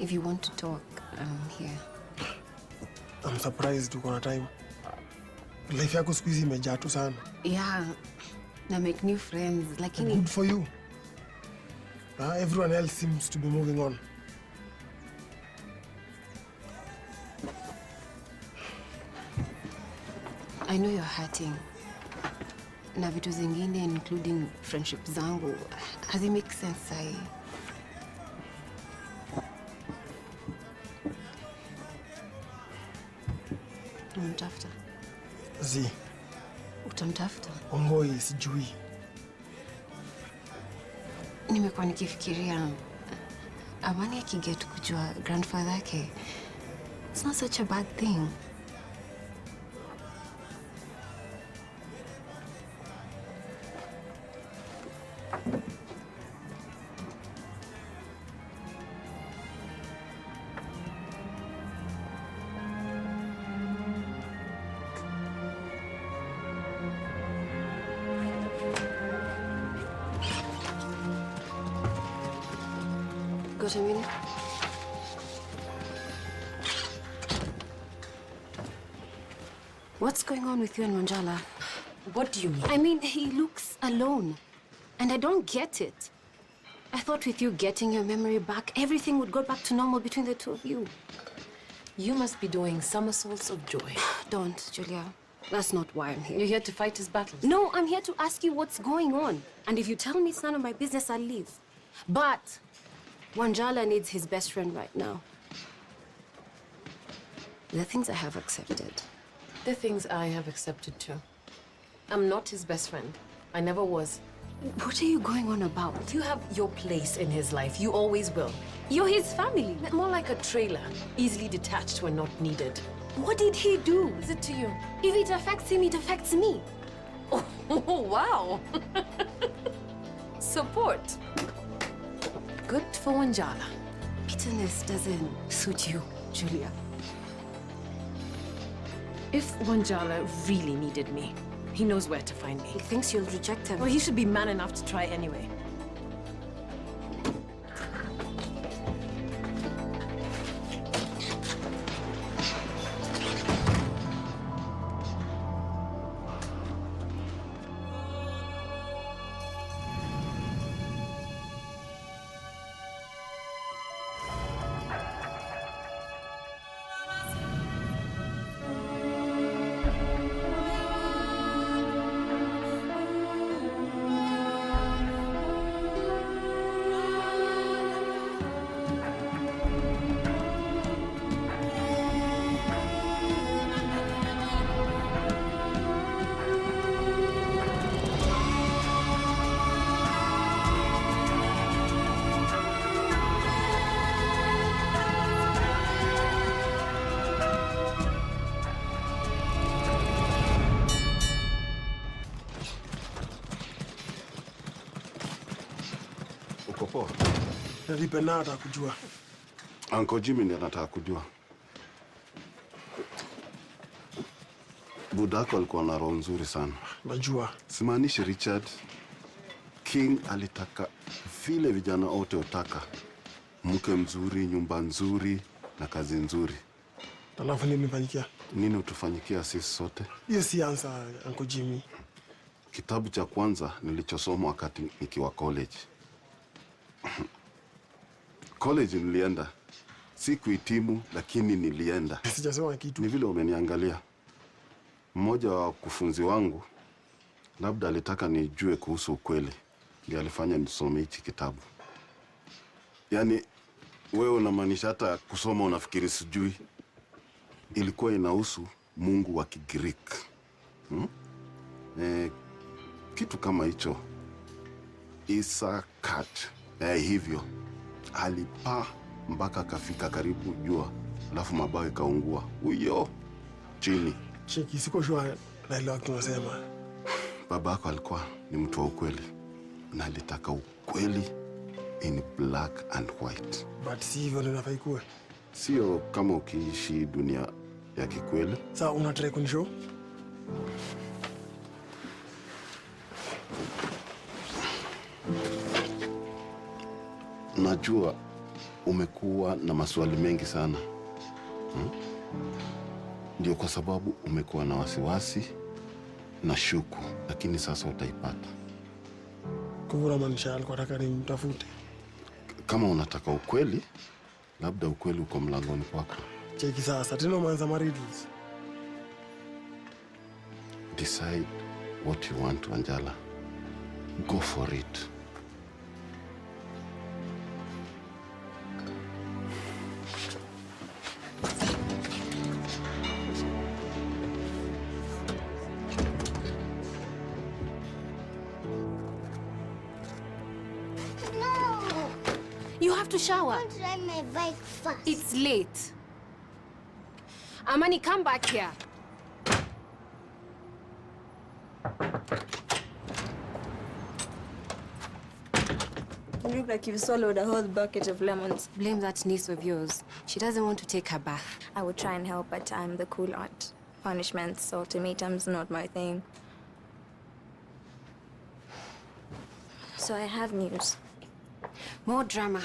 Speaker 27: If you want to talk, I'm here.
Speaker 28: I'm surprised uko na time. Life yako siku hizi imejaa tu sana.
Speaker 27: Yeah, na make new friends. Lakini
Speaker 28: good for you. Everyone else seems to be moving on.
Speaker 27: I know you're hurting. Na vitu zingine, including friendship zangu, has it make sense? Unamtafuta?
Speaker 28: Zi.
Speaker 27: Utamtafuta?
Speaker 28: Ongoi sijui.
Speaker 27: Nimekuwa nikifikiria Amani akiget kujua grandfather yake. It's not such a bad thing. Got a minute? What's going on with you and Manjala? What do you mean? I mean, he looks alone. And I don't get it. I thought with you getting your memory back, everything would go back to normal between the two of you. You must be doing somersaults of joy. Don't, Julia. That's not why I'm here. You're here to fight his battles? No, I'm here to ask you what's going on. And if you tell me it's none of my business, I'll leave. But Wanjala needs his best friend right now. The things I have accepted. The things I have accepted too. I'm not his best friend. I never was. What are you going on about? You have your place in his life. You always will. You're his family. More like a trailer, easily detached when not needed. What did he do? Is it to you? If it affects him, it affects me. Oh wow. Support. Good for Wanjala. Bitterness doesn't suit you, Julia. If Wanjala really needed me, he knows where to find me. He thinks you'll reject him. Well, he should be man enough to try anyway.
Speaker 28: Poa. Nalipe na nataka kujua.
Speaker 9: Uncle Jimmy ndiye anataka kujua. Budako alikuwa na roho nzuri sana.
Speaker 28: Najua.
Speaker 9: Simaanishi Richard. King alitaka vile vijana wote utaka. Mke mzuri, nyumba nzuri na kazi nzuri.
Speaker 28: Alafu nini nifanyikia?
Speaker 9: Nini utufanyikia sisi sote?
Speaker 28: Hiyo si answer, Uncle Jimmy.
Speaker 9: Kitabu cha kwanza nilichosoma wakati nikiwa college. College nilienda. Si kuhitimu lakini nilienda.
Speaker 28: Sijasema kitu.
Speaker 9: Ni vile umeniangalia. Mmoja wa wakufunzi wangu labda alitaka nijue kuhusu ukweli. Ndiye alifanya nisome hichi kitabu. Yaani wewe unamaanisha hata kusoma unafikiri sijui. Ilikuwa inahusu Mungu wa Kigiriki. Kitu kama hicho. Isakat. Hivyo. Alipaa mpaka akafika karibu jua. Alafu mabawa ikaungua. Huyo chini.
Speaker 28: Cheki, siko sure naelewa tunasema.
Speaker 9: Babako alikuwa ni mtu wa ukweli. Na alitaka ukweli in black and white.
Speaker 28: But si hivyo ndio inafaa ikuwe.
Speaker 9: Sio kama ukiishi dunia ya kikweli.
Speaker 28: Sasa unataka kunishow?
Speaker 9: Najua umekuwa na maswali mengi sana. Ndio kwa sababu umekuwa na wasiwasi na shuku, lakini sasa utaipata.
Speaker 28: Kuvura manisha alikuwa anataka nimtafute.
Speaker 9: Kama unataka ukweli, labda ukweli uko mlangoni kwako.
Speaker 28: Cheki sasa, tena umeanza mariddles.
Speaker 9: Decide what you want, Anjala. Go for it.
Speaker 27: You have to shower.
Speaker 19: I want to ride my bike fast.
Speaker 27: It's late. Amani, come back here.
Speaker 14: You look like you've swallowed a whole bucket of lemons.
Speaker 27: Blame that niece of yours. She doesn't want to take her bath.
Speaker 14: I would try and help, but I'm the cool aunt. Punishments, ultimatums, not my thing. So I have news.
Speaker 27: More drama.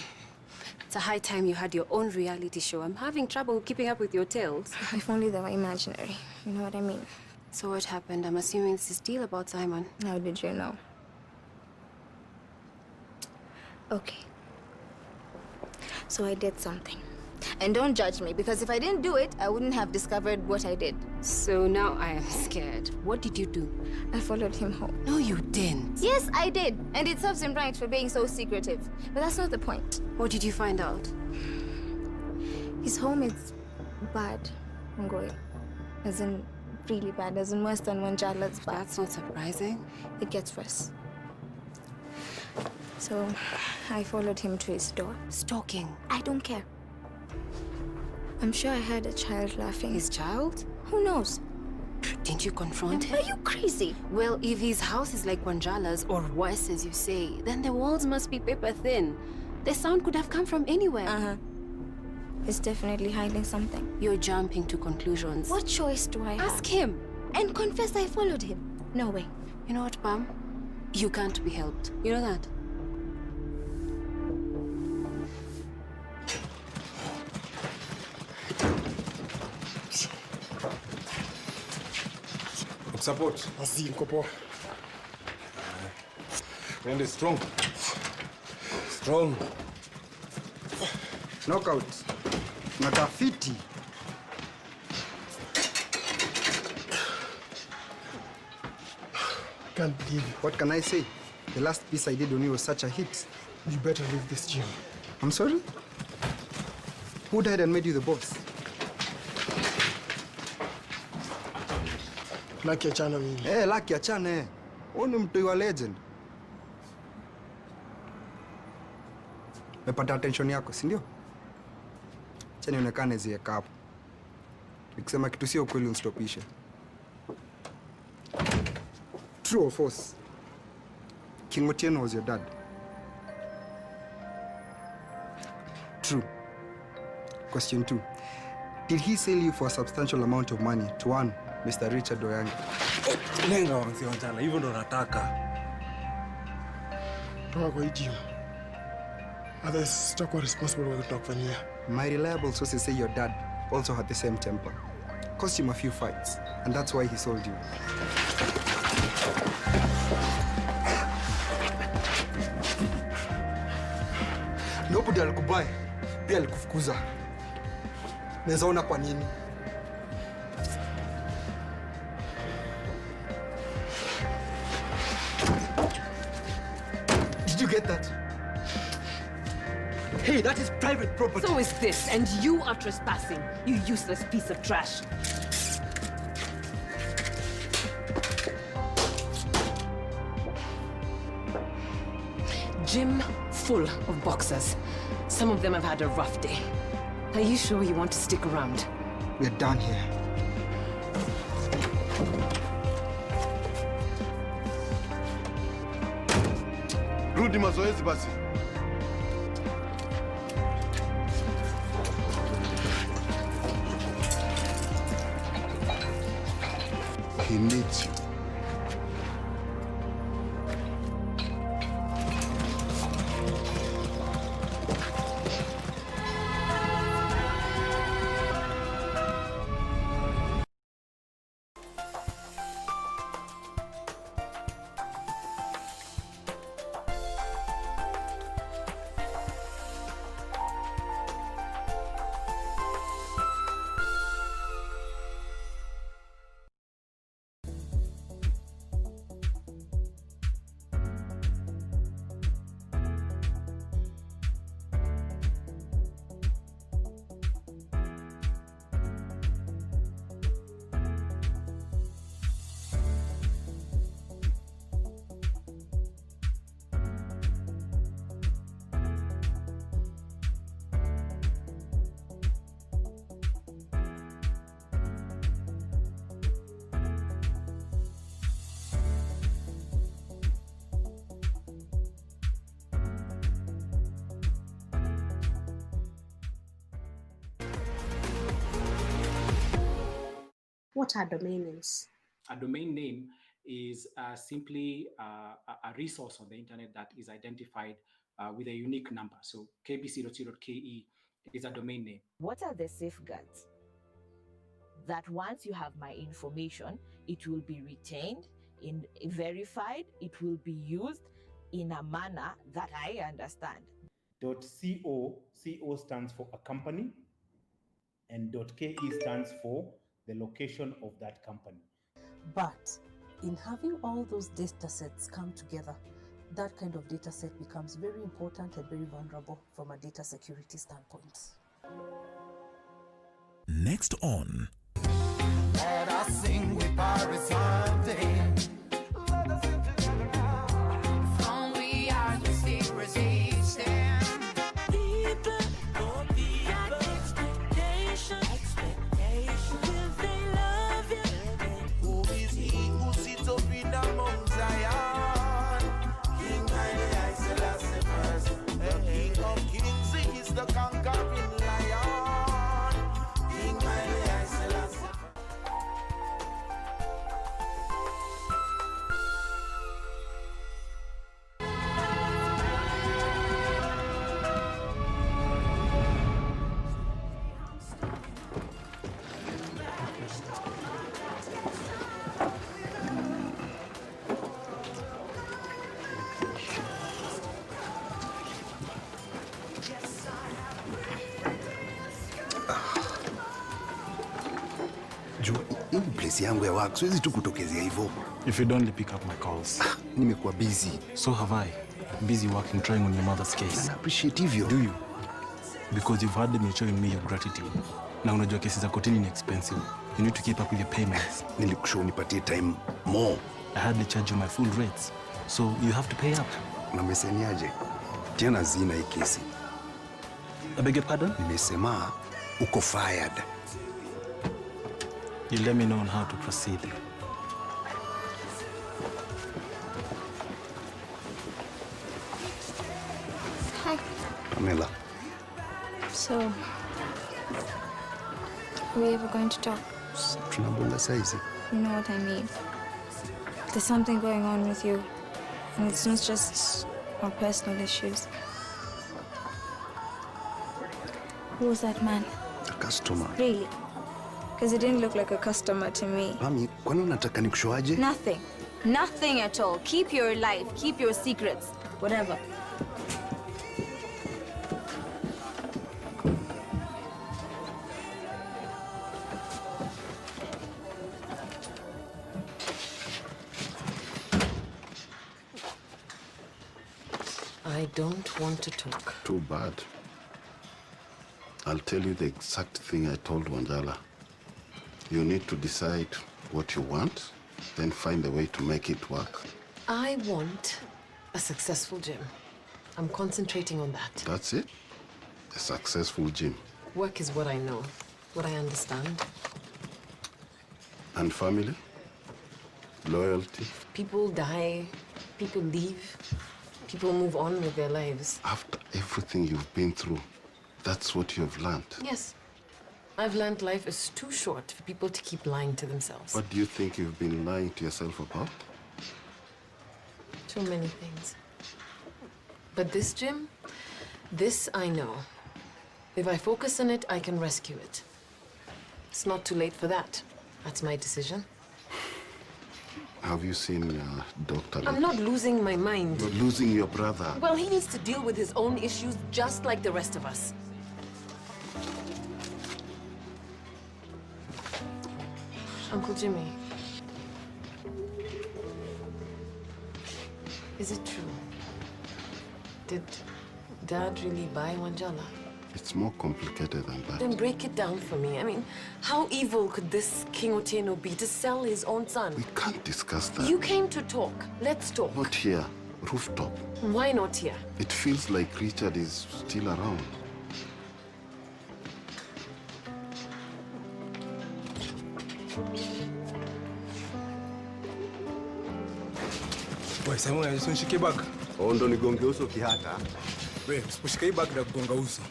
Speaker 27: It's a high time you had your own reality show. I'm having trouble keeping up with your tales.
Speaker 14: If only they were imaginary. You know what I mean?
Speaker 27: So what happened? I'm assuming this is still about Simon.
Speaker 14: How did you know? Okay. So I did something. And don't judge me, because if I didn't do it, I wouldn't have discovered what I did.
Speaker 27: So now I am scared. What did you do?
Speaker 14: I followed him home.
Speaker 27: No, you didn't.
Speaker 14: Yes, I did. And it serves him right for being so secretive. But that's not the point.
Speaker 27: What did you find out?
Speaker 14: His home is bad, Ngoy. As in, really bad. As in worse than Wanjala's bad.
Speaker 27: That's not surprising.
Speaker 14: It gets worse. So, I followed him to his door.
Speaker 27: Stalking?
Speaker 14: I don't care. I'm sure I heard a child laughing.
Speaker 27: His child?
Speaker 14: Who knows?
Speaker 27: Didn't you confront him?
Speaker 14: Are you crazy?
Speaker 27: Well, if his house is like Wanjala's, or worse as you say, then the walls must be paper thin. The sound could have come from anywhere.
Speaker 14: Uh-huh. He's definitely hiding something.
Speaker 27: You're jumping to conclusions.
Speaker 14: What choice do I have?
Speaker 27: Ask him.
Speaker 14: And confess I followed him. No way.
Speaker 27: You know what, Pam? You can't be helped. You know that?
Speaker 15: Support.
Speaker 28: Asi, niko poa.
Speaker 15: And strong. Strong.
Speaker 16: Knockout. Natafiti.
Speaker 28: Can't believe it.
Speaker 16: What can I say? The last piece I did on you was such a hit.
Speaker 28: You better leave this gym.
Speaker 16: I'm sorry? Who died and made you the boss?
Speaker 28: Lucky achana mimi.
Speaker 16: Lucky achana. Wewe ni mtu wa legend. Mepata attention yako, si ndio? Acha nionekane zieka hapo. Nikisema kitu sio kweli unistopishe. True or false? King Otieno was your dad. True. Question 2. Did he sell you for a substantial amount of money to one Mr. Richard Oyangi?
Speaker 15: Lenga wanzi Wanjala, hivyo ndo nataka.
Speaker 28: Toka kwa hii gym. Others sitakuwa responsible kwa kutakufanyia.
Speaker 16: My reliable sources say your dad also had the same temper. Cost him a few fights, and that's why he sold you. Nobody alikubai, pia alikufukuza. Naweza ona kwa nini. Did you get that? Hey, that is private property.
Speaker 10: So is this, and you are trespassing, you useless piece of trash. Gym full of boxers. Some of them have had a rough day. Are you sure you want to stick around?
Speaker 16: We're done here.
Speaker 9: Rudi mazoezi basi. He needs you.
Speaker 17: What are domain names?
Speaker 18: A domain name is simply a resource on the internet that is identified with a unique number. So kbc.co.ke is a domain name.
Speaker 20: What are the safeguards? That once you have my information, it will be retained, verified, it will be used in a manner that I understand.
Speaker 21: .co stands for a company, and .ke stands for the location of that company.
Speaker 22: But in having all those data sets come together, that kind of data set becomes very important and very vulnerable from a data security standpoint.
Speaker 1: Next on.
Speaker 23: Let us sing with Paris Sunday. From we are the secrets stand. People, oh people, expectation. Will they love you? Who is he who sits up in the Mount Zion? King Haile Selassie first. The King of Kings, he is the conquering lion. King Haile Selassie.
Speaker 24: Place yangu ya work, siwezi tu kutokezea hivyo.
Speaker 25: If you don't pick up my calls.
Speaker 24: Nimekuwa busy.
Speaker 25: So have I. Busy working, trying on your mother's case.
Speaker 24: I appreciate hivyo.
Speaker 25: Do you? Because you've hardly been showing me your gratitude. Na unajua kesi za kotini ni expensive. You need to keep up with your payments.
Speaker 24: Nilikushauri unipatie time more.
Speaker 25: I hardly charge you my full rates. So you have to pay up.
Speaker 24: Na meseniaje? Tena zina hii kesi.
Speaker 25: I beg your pardon?
Speaker 24: Nimesema uko fired.
Speaker 25: You let me know on how to proceed.
Speaker 14: Hi.
Speaker 24: Pamela.
Speaker 14: So, are we ever going to talk?
Speaker 24: Tunabonga saizi.
Speaker 14: You know what I mean. There's something going on with you, and it's not just our personal issues. Who was that man?
Speaker 24: A customer.
Speaker 14: Really? Because it didn't look like a customer to me.
Speaker 24: Mami, kwani unataka nikushoaje?
Speaker 14: Nothing. Nothing at all. Keep your life. Keep your secrets. Whatever.
Speaker 27: I don't want to talk.
Speaker 9: Too bad. I'll tell you the exact thing I told Wanjala. You need to decide what you want, then find a way to make it work.
Speaker 27: I want a successful gym. I'm concentrating on that.
Speaker 9: That's it? A successful gym.
Speaker 27: Work is what I know, what I understand.
Speaker 9: And family? Loyalty?
Speaker 27: People die, people leave, people move on with their lives.
Speaker 9: After everything you've been through, that's what you've learned.
Speaker 27: Yes.
Speaker 2: I've learned life is too short for people to keep lying to themselves.
Speaker 9: What do you think you've been lying to yourself about?
Speaker 2: Too many things. But this, Jim, this I know. If I focus on it, I can rescue it. It's not too late for that. That's my decision.
Speaker 9: Have you seen Dr.
Speaker 2: I'm not losing my mind.
Speaker 9: You're losing your brother.
Speaker 2: Well, he needs to deal with his own issues just like the rest of us. Uncle Jimmy, is it true? Did Dad really buy Wanjala?
Speaker 9: It's more complicated than that.
Speaker 2: Then break it down for me. I mean, how evil could this King Otieno be to sell his own son?
Speaker 9: We can't discuss that.
Speaker 2: You came to talk. Let's talk.
Speaker 9: Not here. Rooftop.
Speaker 2: Why not here?
Speaker 9: It feels like Richard is still around.
Speaker 15: Wewe Simon, usinishike bag.
Speaker 24: Ndo nigonge uso kihata.
Speaker 15: Wewe, usishike bag na kugonga uso.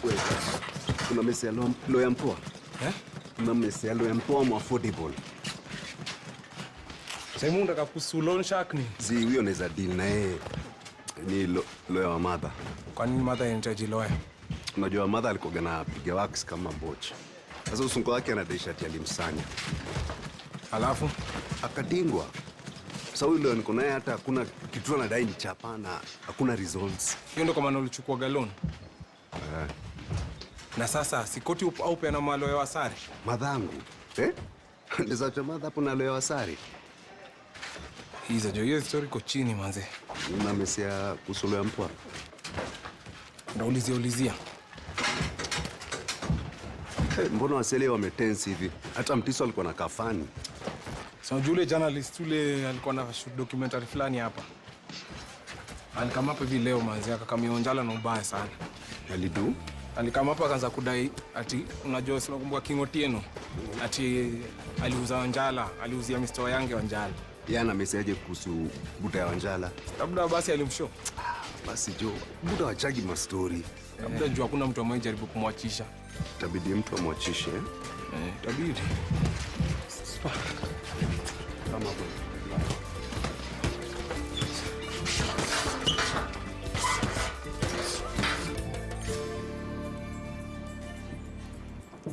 Speaker 24: Wewe, kuna mesi ya loya mpoa. Kuna mesi ya loya mpoa mu affordable.
Speaker 15: Simon ndaka kuhusu loan shark ni.
Speaker 24: Huyo naweza deal na yeye. Ni loya wa mother.
Speaker 15: Kwa nini mother anahitaji lawyer?
Speaker 24: Unajua mother alikuwa na piga wax kama bocha. Sasa usungo wake anadaisha ati alimsanya.
Speaker 15: Alafu
Speaker 24: akatingwa. Sasa yule niko naye hata hakuna kitu anadai ni chapana, hakuna results.
Speaker 15: Hiyo ndo kwa maana ulichukua galon. Na sasa sikoti au peana malo ya wasari.
Speaker 24: Madhangu. Ndiza chama hapo na leo wasari.
Speaker 15: Hizo hiyo story iko chini manze.
Speaker 24: Na mesia kusolea mpwa.
Speaker 15: Ulizia.
Speaker 24: Mbona wasele wametense hivi? Hata Mtiso alikuwa na kafani.
Speaker 15: So yule journalist yule alikuwa na shoot documentary fulani hapa. Alikama hapa hivi leo manzi akakamia Wanjala na ubaya sana.
Speaker 24: Alidu?
Speaker 15: Alikama hapa akaanza kudai ati unajua sina kumbuka King Otieno. Ati aliuza Wanjala, aliuzia Mr. Yange Wanjala.
Speaker 24: Yana message kuhusu buda ya Wanjala.
Speaker 15: Labda basi alimshow.
Speaker 24: Basi jo, buda wachagi ma story.
Speaker 15: Labda jua hakuna mtu ambaye jaribu kumwachisha.
Speaker 24: Itabidi mtu amwachishe.
Speaker 15: Itabidi.
Speaker 24: Kama bwana.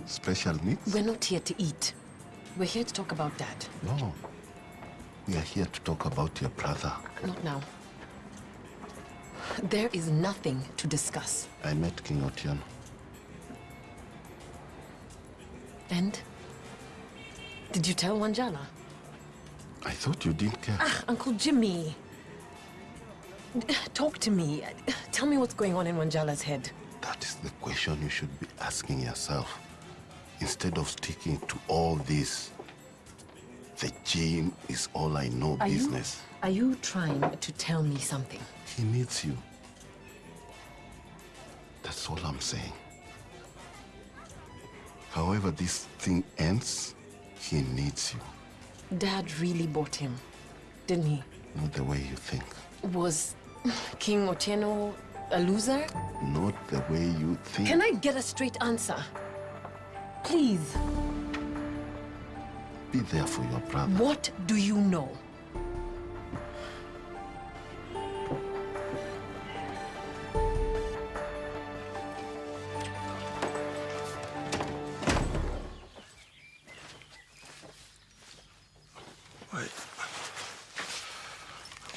Speaker 9: Special needs?
Speaker 2: We're not here to eat. We're here to talk about Dad.
Speaker 9: No. We are here to talk about your brother.
Speaker 2: Not now. There is nothing to discuss.
Speaker 9: I met King Otieno.
Speaker 2: And? Did you tell Wanjala?
Speaker 9: I thought you didn't care.
Speaker 2: Uncle Jimmy. Talk to me. Tell me what's going on in Wanjala's head.
Speaker 9: That is the question you should be asking yourself. Instead of sticking to all this, the gym is all I know business.
Speaker 2: Are you trying to tell me something?
Speaker 9: He needs you. That's all I'm saying. However this thing ends, he needs you.
Speaker 2: Dad really bought him, didn't he?
Speaker 9: Not the way you think.
Speaker 2: Was King Otieno a loser?
Speaker 9: Not the way you think.
Speaker 2: Can I get a straight answer? Please.
Speaker 9: Be there for your brother.
Speaker 2: What do you know?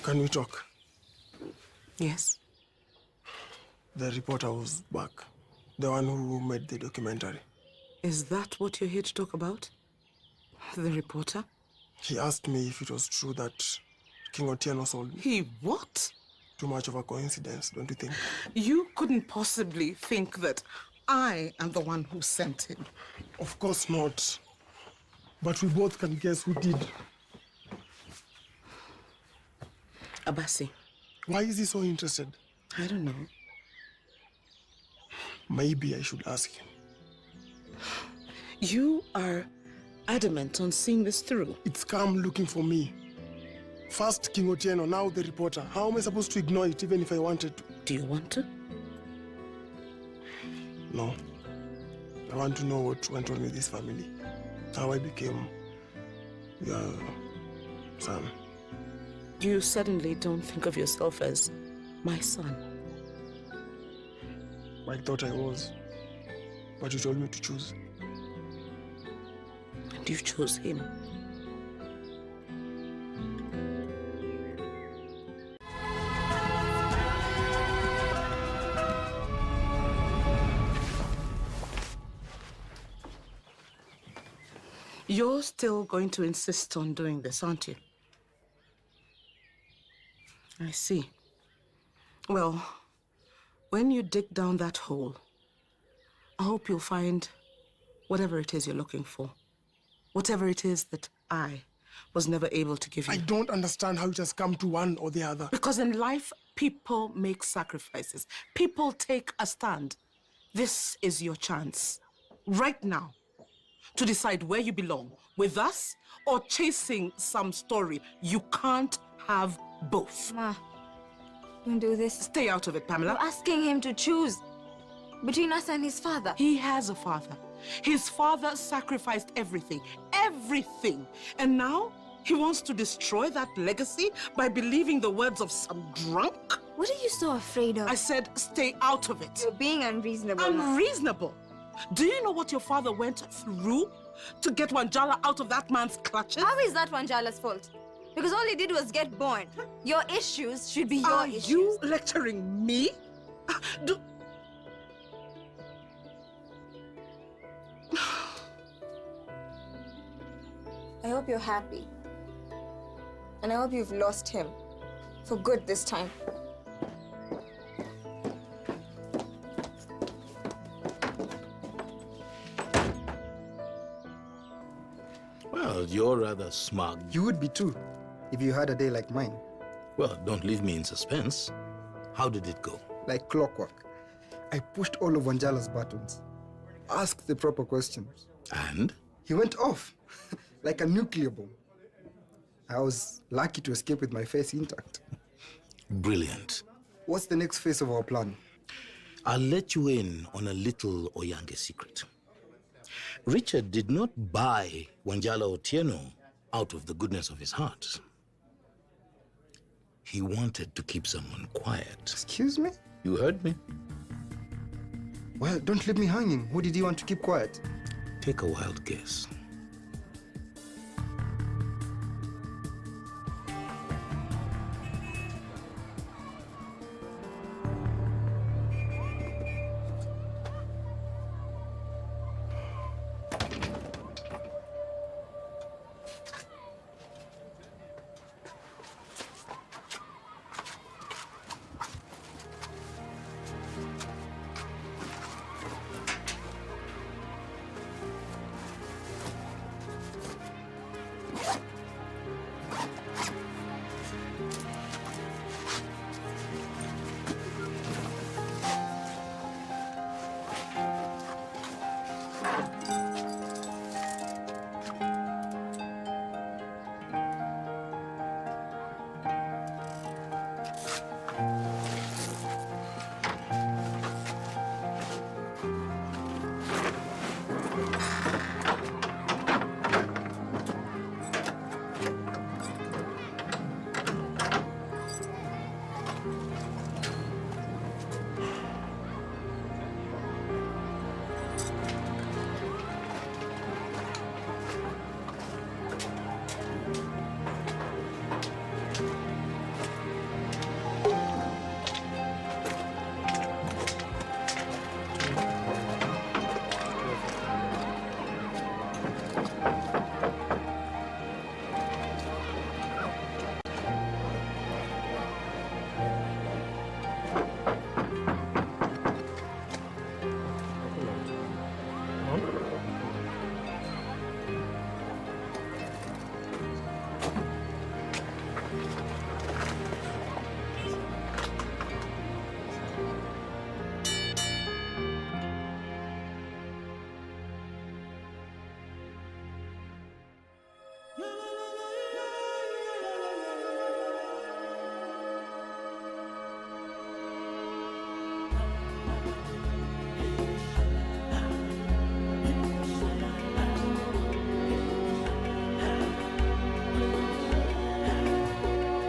Speaker 28: Can we talk?
Speaker 22: Yes.
Speaker 28: The reporter was back. The one who made the documentary.
Speaker 22: Is that what you're here to talk about? The reporter?
Speaker 28: He asked me if it was true that King Otieno sold me.
Speaker 22: He what?
Speaker 28: Too much of a coincidence, don't you think?
Speaker 22: You couldn't possibly think that I am the one who sent him.
Speaker 28: Of course not. But we both can guess who did.
Speaker 22: Abasi.
Speaker 28: Why is he so interested?
Speaker 22: I don't know.
Speaker 28: Maybe I should ask him.
Speaker 22: You are adamant on seeing this through.
Speaker 28: It's come looking for me. First King Otieno, now the reporter. How am I supposed to ignore it even if I wanted to?
Speaker 22: Do you want to?
Speaker 28: No. I want to know what went on with this family. How I became your son.
Speaker 3: You suddenly don't think of yourself as my son.
Speaker 28: I thought I was, but you told me to choose.
Speaker 3: And you chose him. You're still going to insist on doing this, aren't you? I see. Well, when you dig down that hole, I hope you'll find whatever it is you're looking for. Whatever it is that I was never able to give you.
Speaker 28: I don't understand how it has come to one or the other.
Speaker 3: Because in life, people make sacrifices. People take a stand. This is your chance, right now, to decide where you belong, with us or chasing some story. You can't have both.
Speaker 14: Ma, don't do this.
Speaker 3: Stay out of it, Pamela.
Speaker 14: You're asking him to choose between us and his father.
Speaker 3: He has a father. His father sacrificed everything, everything. And now he wants to destroy that legacy by believing the words of some drunk?
Speaker 14: What are you so afraid of?
Speaker 3: I said stay out of it.
Speaker 14: You're being unreasonable.
Speaker 3: Unreasonable? Do you know what your father went through to get Wanjala out of that man's clutches?
Speaker 14: How is that Wanjala's fault? Because all he did was get born. Your issues should be your issues.
Speaker 3: Are you lecturing me?
Speaker 14: I hope you're happy. And I hope you've lost him. For good this time.
Speaker 4: Well, you're rather smug.
Speaker 16: You would be too, if you had a day like mine.
Speaker 4: Well, don't leave me in suspense. How did it go?
Speaker 16: Like clockwork. I pushed all of Wanjala's buttons, asked the proper questions.
Speaker 4: And?
Speaker 16: He went off, like a nuclear bomb. I was lucky to escape with my face intact.
Speaker 4: Brilliant.
Speaker 16: What's the next phase of our plan?
Speaker 4: I'll let you in on a little Oyange secret. Richard did not buy Wanjala Otieno out of the goodness of his heart. He wanted to keep someone quiet.
Speaker 16: Excuse me?
Speaker 4: You heard me.
Speaker 16: Well, don't leave me hanging. Who did he want to keep quiet?
Speaker 4: Take a wild guess.